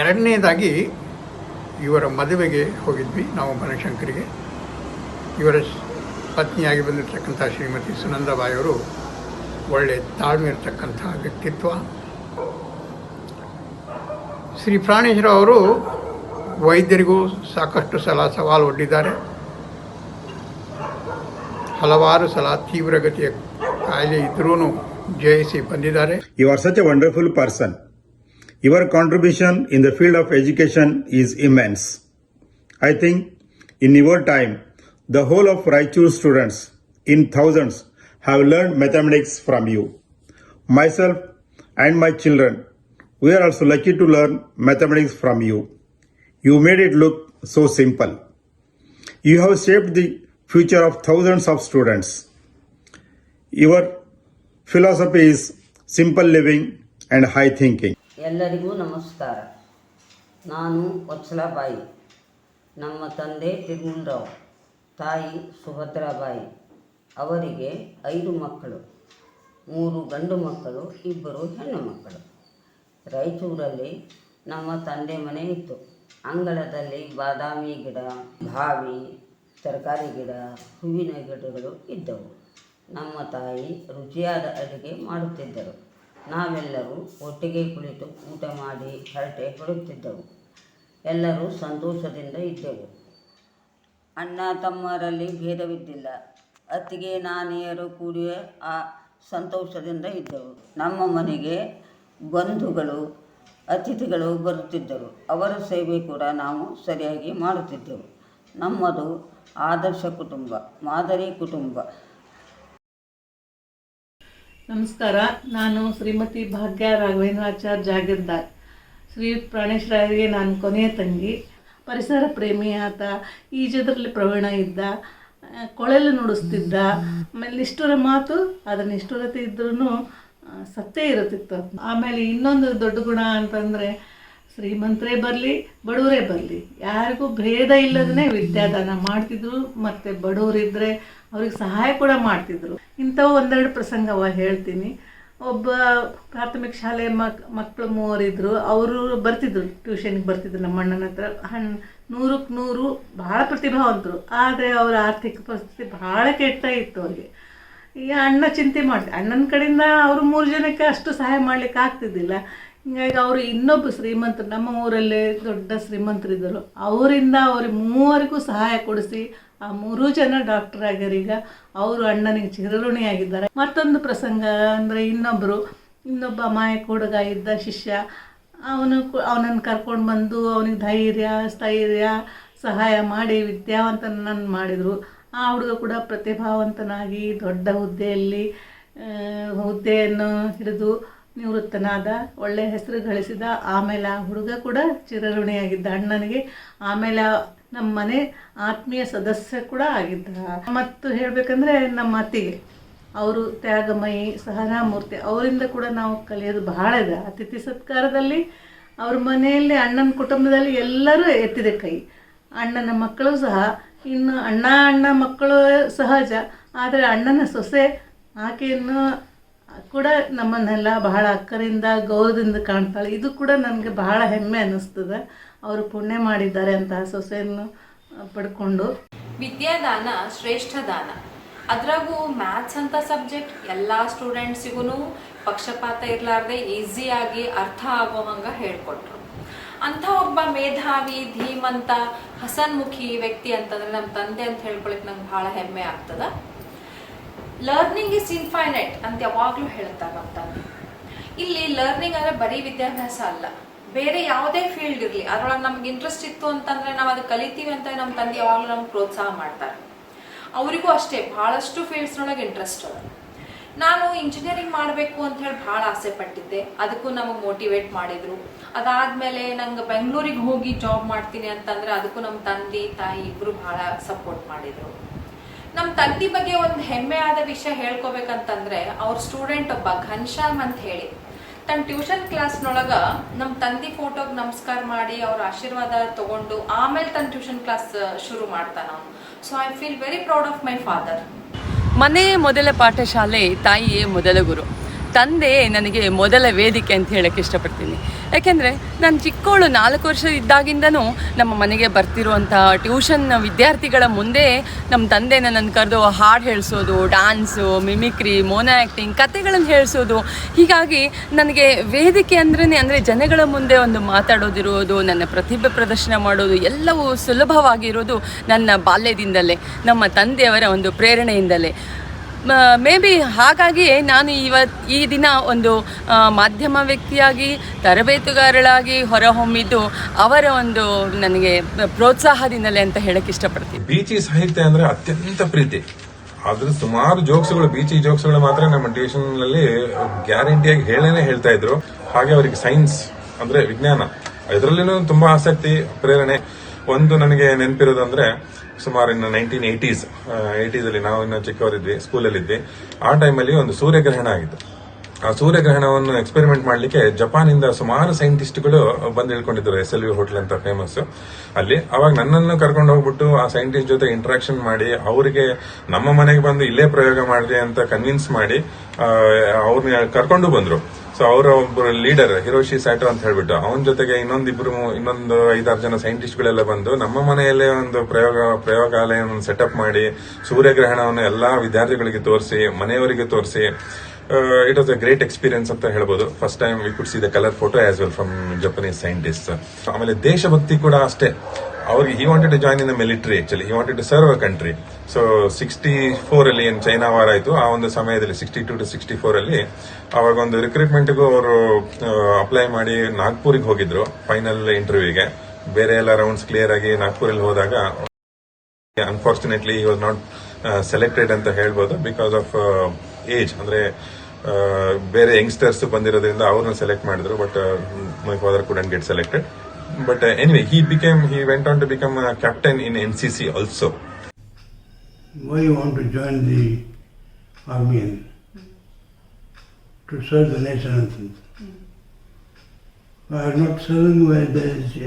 ಎರಡನೇದಾಗಿ ಇವರ ಮದುವೆಗೆ ಹೋಗಿದ್ವಿ ನಾವು ಬನಶಂಕರಿಗೆ. ಇವರ ಪತ್ನಿಯಾಗಿ ಬಂದಿರತಕ್ಕಂಥ ಶ್ರೀಮತಿ ಸುನಂದಬಾಯಿಯವರು ಒಳ್ಳೆಯ ತಾಳ್ಮೆ ಇರತಕ್ಕಂಥ ವ್ಯಕ್ತಿತ್ವ. ಶ್ರೀ ಪ್ರಾಣೇಶ್ರಾವ್ ಅವರು ವೈದ್ಯರಿಗೂ ಸಾಕಷ್ಟು ಸಲ ಸವಾಲು ಒಡ್ಡಿದ್ದಾರೆ. ಹಲವಾರು ಸಲ ತೀವ್ರಗತಿಯ ಕಾಯಿಲೆ ಇದ್ರೂ ಜಯಿಸಿ ಬಂದಿದ್ದಾರೆ. You are such a wonderful person. Your contribution in the field of education is immense. I think in your time, the whole of Raichur students in thousands have learned mathematics from you. Myself and my children, we are also lucky to learn mathematics from you. You made it look so simple. You have shaped the future of thousands of students. Your philosophy is simple living and high thinking. ಎಲ್ಲರಿಗೂ ನಮಸ್ಕಾರ. ನಾನು ವತ್ಸಲಾಬಾಯಿ. ನಮ್ಮ ತಂದೆ ತಿರುಮಲರಾವ್, ತಾಯಿ ಸುಭದ್ರಾಬಾಯಿ. ಅವರಿಗೆ 5 ಮಕ್ಕಳು, 3 ಗಂಡು ಮಕ್ಕಳು, 2 ಹೆಣ್ಣು ಮಕ್ಕಳು. ರಾಯಚೂರಲ್ಲಿ ನಮ್ಮ ತಂದೆ ಮನೆ ಇತ್ತು. ಅಂಗಳದಲ್ಲಿ ಬಾದಾಮಿ ಗಿಡ, ಬಾವಿ, ತರಕಾರಿ ಗಿಡ, ಹೂವಿನ ಗಿಡಗಳು ಇದ್ದವು. ನಮ್ಮ ತಾಯಿ ರುಚಿಯಾದ ಅಡುಗೆ ಮಾಡುತ್ತಿದ್ದರು. ನಾವೆಲ್ಲರೂ ಒಟ್ಟಿಗೆ ಕುಳಿತು ಊಟ ಮಾಡಿ ಹರಟೆ ಹೊಡುತ್ತಿದ್ದೆವು. ಎಲ್ಲರೂ ಸಂತೋಷದಿಂದ ಇದ್ದೆವು. ಅಣ್ಣ ತಮ್ಮರಲ್ಲಿ ಭೇದವಿದ್ದಿಲ್ಲ. ಅತ್ತಿಗೆ ನಾನಿಯರು ಕೂಡಿ ಆ ಸಂತೋಷದಿಂದ ಇದ್ದೆವು. ನಮ್ಮ ಮನೆಗೆ ಬಂಧುಗಳು, ಅತಿಥಿಗಳು ಬರುತ್ತಿದ್ದರು. ಅವರ ಸೇವೆ ಕೂಡ ನಾವು ಸರಿಯಾಗಿ ಮಾಡುತ್ತಿದ್ದೆವು. ನಮ್ಮದು ಆದರ್ಶ ಕುಟುಂಬ, ಮಾದರಿ ಕುಟುಂಬ. ನಮಸ್ಕಾರ, ನಾನು ಶ್ರೀಮತಿ ಭಾಗ್ಯ ರಾಘವೇಂದ್ರಾಚಾರ್ಯ ಜಾಗೀರ್ದಾರ್. ಶ್ರೀ ಪ್ರಾಣೇಶ್ರಾಯರಿಗೆ ನಾನು ಕೊನೆಯ ತಂಗಿ. ಪರಿಸರ ಪ್ರೇಮಿ ಆತ, ಈಜೋದ್ರಲ್ಲಿ ಪ್ರವೀಣ ಇದ್ದ, ಕೊಳಲು ನುಡಿಸ್ತಿದ್ದ. ಆಮೇಲೆ ನಿಷ್ಠುರ ಮಾತು, ಅದರ ನಿಷ್ಠುರತೆ ಇದ್ರೂ ಸತ್ಯ ಇರುತ್ತಿತ್ತು. ಆಮೇಲೆ ಇನ್ನೊಂದು ದೊಡ್ಡ ಗುಣ ಅಂತಂದರೆ, ಶ್ರೀಮಂತರೇ ಬರಲಿ ಬಡವರೇ ಬರಲಿ ಯಾರಿಗೂ ಭೇದ ಇಲ್ಲದೇ ವಿದ್ಯಾದಾನ ಮಾಡ್ತಿದ್ರು. ಮತ್ತು ಬಡವರಿದ್ದರೆ ಅವ್ರಿಗೆ ಸಹಾಯ ಕೂಡ ಮಾಡ್ತಿದ್ರು. ಇಂಥವು 2 ಪ್ರಸಂಗವ ಹೇಳ್ತೀನಿ. ಒಬ್ಬ ಪ್ರಾಥಮಿಕ ಶಾಲೆ ಮಕ್ಕಳು 3 ಇದ್ದರು. ಅವರು ಬರ್ತಿದ್ರು, ಟ್ಯೂಷನ್ಗೆ ಬರ್ತಿದ್ರು ನಮ್ಮ ಅಣ್ಣನ ಹತ್ರ. 100ಕ್ಕೆ 100 ಭಾಳ ಪ್ರತಿಭಾವಂತರು. ಆದರೆ ಅವರ ಆರ್ಥಿಕ ಪರಿಸ್ಥಿತಿ ಭಾಳ ಕೆಟ್ಟ ಇತ್ತು ಅವ್ರಿಗೆ. ಈಗ ಅಣ್ಣ ಚಿಂತೆ ಮಾಡ್ತಾರೆ, ಅಣ್ಣನ ಕಡೆಯಿಂದ ಅವರು 3 ಜನಕ್ಕೆ ಅಷ್ಟು ಸಹಾಯ ಮಾಡಲಿಕ್ಕೆ ಆಗ್ತಿದ್ದಿಲ್ಲ. ಹೀಗಾಗಿ ಅವರು ಇನ್ನೊಬ್ಬ ಶ್ರೀಮಂತರು, ನಮ್ಮ ಊರಲ್ಲೇ ದೊಡ್ಡ ಶ್ರೀಮಂತರಿದ್ದರು, ಅವರಿಂದ ಅವ್ರಿಗೆ 3 ಸಹಾಯ ಕೊಡಿಸಿ ಆ 3 ಜನ ಡಾಕ್ಟರ್ ಆಗ್ಯಾರ. ಈಗ ಅವರು ಅಣ್ಣನಿಗೆ ಚಿರಋಣಿಯಾಗಿದ್ದಾರೆ. ಮತ್ತೊಂದು ಪ್ರಸಂಗ ಅಂದರೆ, ಇನ್ನೊಬ್ಬ ಅಮಾಯಕ ಹುಡುಗ ಇದ್ದ ಶಿಷ್ಯ. ಅವನನ್ನು ಕರ್ಕೊಂಡು ಬಂದು ಅವನಿಗೆ ಧೈರ್ಯ ಸ್ಥೈರ್ಯ ಸಹಾಯ ಮಾಡಿ ವಿದ್ಯಾವಂತನನ್ನು ಮಾಡಿದರು. ಆ ಹುಡುಗ ಕೂಡ ಪ್ರತಿಭಾವಂತನಾಗಿ ದೊಡ್ಡ ಹುದ್ದೆಯಲ್ಲಿ ಹುದ್ದೆಯನ್ನು ಹಿಡಿದು ನಿವೃತ್ತನಾದ, ಒಳ್ಳೆಯ ಹೆಸರು ಗಳಿಸಿದ. ಆಮೇಲೆ ಆ ಹುಡುಗ ಕೂಡ ಚಿರಋಣಿಯಾಗಿದ್ದ ಅಣ್ಣನಿಗೆ. ಆಮೇಲೆ ನಮ್ಮ ಮನೆ ಆತ್ಮೀಯ ಸದಸ್ಯ ಕೂಡ ಆಗಿದ್ದ. ಮತ್ತು ಹೇಳಬೇಕಂದ್ರೆ ನಮ್ಮ ಅತ್ತಿಗೆ, ಅವರು ತ್ಯಾಗಮಯಿ ಸಹನಾಮೂರ್ತಿ, ಅವರಿಂದ ಕೂಡ ನಾವು ಕಲಿಯೋದು ಬಹಳ ಇದೆ. ಅತಿಥಿ ಸತ್ಕಾರದಲ್ಲಿ ಅವ್ರ ಮನೆಯಲ್ಲಿ ಅಣ್ಣನ ಕುಟುಂಬದಲ್ಲಿ ಎಲ್ಲರೂ ಎತ್ತಿದೆ ಕೈ. ಅಣ್ಣನ ಮಕ್ಕಳು ಸಹ, ಇನ್ನು ಅಣ್ಣ ಮಕ್ಕಳು ಸಹಜ, ಆದರೆ ಅಣ್ಣನ ಸೊಸೆ ಆಕೆಯನ್ನು ಕೂಡ ನಮ್ಮನ್ನೆಲ್ಲ ಬಹಳ ಅಕ್ಕರಿಂದ ಗೌರವದಿಂದ ಕಾಣ್ತಾಳೆ. ಇದು ಕೂಡ ನನಗೆ ಬಹಳ ಹೆಮ್ಮೆ ಅನ್ನಿಸ್ತದೆ. ಅವರು ಪುಣ್ಯ ಮಾಡಿದ್ದಾರೆ ಅಂತಹ ಸೊಸೆಯನ್ನು ಪಡ್ಕೊಂಡು. ವಿದ್ಯಾದಾನ ಶ್ರೇಷ್ಠ ದಾನ. ಅದ್ರಾಗೂ ಮ್ಯಾಥ್ಸ್ ಅಂತ ಸಬ್ಜೆಕ್ಟ್ ಎಲ್ಲ ಸ್ಟೂಡೆಂಟ್ಸಿಗೂ ಪಕ್ಷಪಾತ ಇರಲಾರ್ದೆ ಈಸಿಯಾಗಿ ಅರ್ಥ ಆಗೋ ಹಂಗೆ ಹೇಳ್ಕೊಟ್ರು. ಅಂಥ ಒಬ್ಬ ಮೇಧಾವಿ, ಧೀಮಂತ, ಹಸನ್ಮುಖಿ ವ್ಯಕ್ತಿ ಅಂತಂದ್ರೆ ನಮ್ಮ ತಂದೆ ಅಂತ ಹೇಳ್ಕೊಳಕ್ಕೆ ನಂಗೆ ಭಾಳ ಹೆಮ್ಮೆ ಆಗ್ತದೆ. ಲರ್ನಿಂಗ್ ಇಸ್ ಇನ್ಫೈನೈಟ್ ಅಂತ ಯಾವಾಗಲೂ ಹೇಳ್ತಾರೆ ನಮ್ಮ ತಂದೆ. ಇಲ್ಲಿ ಲರ್ನಿಂಗ್ ಅಂದರೆ ಬರೀ ವಿದ್ಯಾಭ್ಯಾಸ ಅಲ್ಲ, ಬೇರೆ ಯಾವುದೇ ಫೀಲ್ಡ್ ಇರಲಿ ಅದರೊಳಗೆ ನಮ್ಗೆ ಇಂಟ್ರೆಸ್ಟ್ ಇತ್ತು ಅಂತಂದರೆ ನಾವು ಅದು ಕಲಿತೀವಿ ಅಂತ ನಮ್ಮ ತಂದೆ ಯಾವಾಗಲೂ ನಮ್ಗೆ ಪ್ರೋತ್ಸಾಹ ಮಾಡ್ತಾರೆ. ಅವರಿಗೂ ಅಷ್ಟೇ ಭಾಳಷ್ಟು ಫೀಲ್ಡ್ಸ್ನೊಳಗೆ ಇಂಟ್ರೆಸ್ಟ್ ಅದ. ನಾನು ಇಂಜಿನಿಯರಿಂಗ್ ಮಾಡಬೇಕು ಅಂತ ಹೇಳಿ ಭಾಳ ಆಸೆ ಪಟ್ಟಿದ್ದೆ, ಅದಕ್ಕೂ ನಮಗೆ ಮೋಟಿವೇಟ್ ಮಾಡಿದರು. ಅದಾದಮೇಲೆ ನಂಗೆ ಬೆಂಗಳೂರಿಗೆ ಹೋಗಿ ಜಾಬ್ ಮಾಡ್ತೀನಿ ಅಂತಂದರೆ ಅದಕ್ಕೂ ನಮ್ಮ ತಂದೆ ತಾಯಿ ಇಬ್ಬರು ಭಾಳ ಸಪೋರ್ಟ್ ಮಾಡಿದರು. ನಮ್ಮ ತಂದೆ ಬಗ್ಗೆ ಒಂದು ಹೆಮ್ಮೆ ಆದ ವಿಷಯ ಹೇಳ್ಕೊಬೇಕಂತಂದ್ರೆ, ಅವ್ರ ಸ್ಟೂಡೆಂಟ್ ಒಬ್ಬ ಘನ್ಶ್ಯಾಮ್ ಅಂತ ಹೇಳಿ ತನ್ನ ಟ್ಯೂಷನ್ ಕ್ಲಾಸ್ನೊಳಗೆ ನಮ್ಮ ತಂದೆ ಫೋಟೋಗೆ ನಮಸ್ಕಾರ ಮಾಡಿ ಅವ್ರ ಆಶೀರ್ವಾದ ತಗೊಂಡು ಆಮೇಲೆ ತನ್ನ ಟ್ಯೂಷನ್ ಕ್ಲಾಸ್ ಶುರು ಮಾಡ್ತಾನ ಅವನು. So I feel very proud of my father. ಮನೆಯೇ ಮೊದಲ ಪಾಠಶಾಲೆ, ತಾಯಿಯೇ ಮೊದಲ ಗುರು. ತಂದೆ ನನಗೆ ಮೊದಲ ವೇದಿಕೆ ಅಂತ ಹೇಳಕ್ಕೆ ಇಷ್ಟಪಡ್ತೀನಿ. ಯಾಕೆಂದರೆ ನಾನು ಚಿಕ್ಕವಳು 4 ವರ್ಷ ಇದ್ದಾಗಿಂದನೂ ನಮ್ಮ ಮನೆಗೆ ಬರ್ತಿರುವಂಥ ಟ್ಯೂಷನ್ ವಿದ್ಯಾರ್ಥಿಗಳ ಮುಂದೆ ನಮ್ಮ ತಂದೆ ನನ್ನನ್ನು ಕರೆದು ಹಾಡು ಹೇಳಿಸೋದು, ಡ್ಯಾನ್ಸು, ಮಿಮಿಕ್ರಿ, ಮೋನೋ ಆ್ಯಕ್ಟಿಂಗ್, ಕತೆಗಳನ್ನು ಹೇಳಿಸೋದು. ಹೀಗಾಗಿ ನನಗೆ ವೇದಿಕೆ ಅಂದರೆ ಜನಗಳ ಮುಂದೆ ಒಂದು ಮಾತಾಡೋದಿರೋದು, ನನ್ನ ಪ್ರತಿಭೆ ಪ್ರದರ್ಶನ ಮಾಡೋದು ಎಲ್ಲವೂ ಸುಲಭವಾಗಿರೋದು ನನ್ನ ಬಾಲ್ಯದಿಂದಲೇ, ನಮ್ಮ ತಂದೆಯವರ ಒಂದು ಪ್ರೇರಣೆಯಿಂದಲೇ. ಮೇ ಬಿ ಹಾಗಾಗಿ ನಾನು ಈ ದಿನ ಒಂದು ಮಾಧ್ಯಮ ವ್ಯಕ್ತಿಯಾಗಿ, ತರಬೇತುಗಾರಳಾಗಿ ಹೊರಹೊಮ್ಮಿದ್ದು ಅವರ ಒಂದು ನನಗೆ ಪ್ರೋತ್ಸಾಹದಿಂದಲೇ ಅಂತ ಹೇಳಕ್ಕೆ ಇಷ್ಟಪಡ್ತೀನಿ. ಬೀಚಿ ಸಾಹಿತ್ಯ ಅಂದ್ರೆ ಅತ್ಯಂತ ಪ್ರೀತಿ. ಆದ್ರೆ ಸುಮಾರು ಜೋಕ್ಸ್ಗಳು, ಬೀಚಿ ಜೋಕ್ಸ್ಗಳು ಮಾತ್ರ ನಮ್ಮ ಟ್ಯೂಷನ್ ನಲ್ಲಿ ಗ್ಯಾರಂಟಿಯಾಗಿ ಹೇಳ್ತಾ ಇದ್ರು. ಹಾಗೆ ಅವರಿಗೆ ಸೈನ್ಸ್ ಅಂದ್ರೆ ವಿಜ್ಞಾನ, ಇದರಲ್ಲಿನೂ ತುಂಬಾ ಆಸಕ್ತಿ, ಪ್ರೇರಣೆ. ಒಂದು ನನಗೆ ನೆನಪಿರೋದಂದ್ರೆ, ಸುಮಾರು ಇನ್ನು 1980s ನಾವು ಇನ್ನು ಚಿಕ್ಕವರಿದ್ವಿ, ಸ್ಕೂಲಲ್ಲಿದ್ವಿ. ಆ ಟೈಮಲ್ಲಿ ಒಂದು ಸೂರ್ಯಗ್ರಹಣ ಆಗಿತ್ತು. ಆ ಸೂರ್ಯಗ್ರಹಣವನ್ನು ಎಕ್ಸ್ಪೆರಿಮೆಂಟ್ ಮಾಡಲಿಕ್ಕೆ ಜಪಾನಿಂದ ಸುಮಾರು ಸೈಂಟಿಸ್ಟ್ಗಳು ಬಂದು ಇಳ್ಕೊಂಡಿದ್ರು, SLV ಹೋಟೆಲ್ ಅಂತ ಫೇಮಸ್ ಅಲ್ಲಿ. ಅವಾಗ ನನ್ನನ್ನು ಕರ್ಕೊಂಡು ಹೋಗ್ಬಿಟ್ಟು ಆ ಸೈಂಟಿಸ್ಟ್ ಜೊತೆ ಇಂಟ್ರಾಕ್ಷನ್ ಮಾಡಿ, ಅವರಿಗೆ ನಮ್ಮ ಮನೆಗೆ ಬಂದು ಇಲ್ಲೇ ಪ್ರಯೋಗ ಮಾಡ್ರಿ ಅಂತ ಕನ್ವಿನ್ಸ್ ಮಾಡಿ ಅವ್ರನ್ನ ಕರ್ಕೊಂಡು ಬಂದ್ರು. ಸೊ ಅವರ ಒಬ್ಬರು ಲೀಡರ್ ಹಿರೋಶಿ ಸ್ಯಾಟೋ ಅಂತ ಹೇಳ್ಬಿಟ್ಟು, ಅವನ ಜೊತೆಗೆ ಇನ್ನೊಂದು 5-6 ಜನ ಸೈಂಟಿಸ್ಟ್ಗಳೆಲ್ಲ ಬಂದು ನಮ್ಮ ಮನೆಯಲ್ಲೇ ಒಂದು ಪ್ರಯೋಗಾಲಯವನ್ನು ಸೆಟಪ್ ಮಾಡಿ ಸೂರ್ಯಗ್ರಹಣವನ್ನು ಎಲ್ಲಾ ವಿದ್ಯಾರ್ಥಿಗಳಿಗೆ ತೋರಿಸಿ, ಮನೆಯವರಿಗೆ ತೋರಿಸಿ, it was a great experience ಅಂತ ಹೇಳ್ಬೋದು. First time we could see the colour photo as well from Japanese scientist. ಆಮೇಲೆ ದೇಶಭಕ್ತಿ ಕೂಡ ಅಷ್ಟೇ. ಅವ್ರಿಗೆ he wanted to join in the military. Actually he wanted to serve a country. So 64 ಅಲ್ಲಿ ಏನು China war ಆಯ್ತು, ಆ ಒಂದು ಸಮಯದಲ್ಲಿ 62 to 64 ಅಲ್ಲಿ ಅವಾಗ ಒಂದು ರಿಕ್ರೂಟ್ಮೆಂಟ್ಗೂ ಅವರು ಅಪ್ಲೈ ಮಾಡಿ ನಾಗ್ಪುರಿಗೆ ಹೋಗಿದ್ರು ಫೈನಲ್ ಇಂಟರ್ವ್ಯೂಗೆ. ಬೇರೆ ಎಲ್ಲ ರೌಂಡ್ಸ್ ಕ್ಲಿಯರ್ ಆಗಿ ನಾಗ್ಪುರಲ್ಲಿ ಹೋದಾಗ unfortunately he was not selected ಅಂತ ಹೇಳ್ಬೋದು, ಬಿಕಾಸ್ ಆಫ್ ಏಜ್. ಅಂದ್ರೆ ಬೇರೆ ಯಂಗ್ಸ್ಟರ್ಸ್ ಬಂದಿರೋದ್ರಿಂದ ಅವ್ರನ್ನ ಸೆಲೆಕ್ಟ್ ಮಾಡಿದ್ರು. But my father couldn't get selected. But anyway, he went on to become a captain in NCC also. Why you want to join the army? To serve the nation. I have not served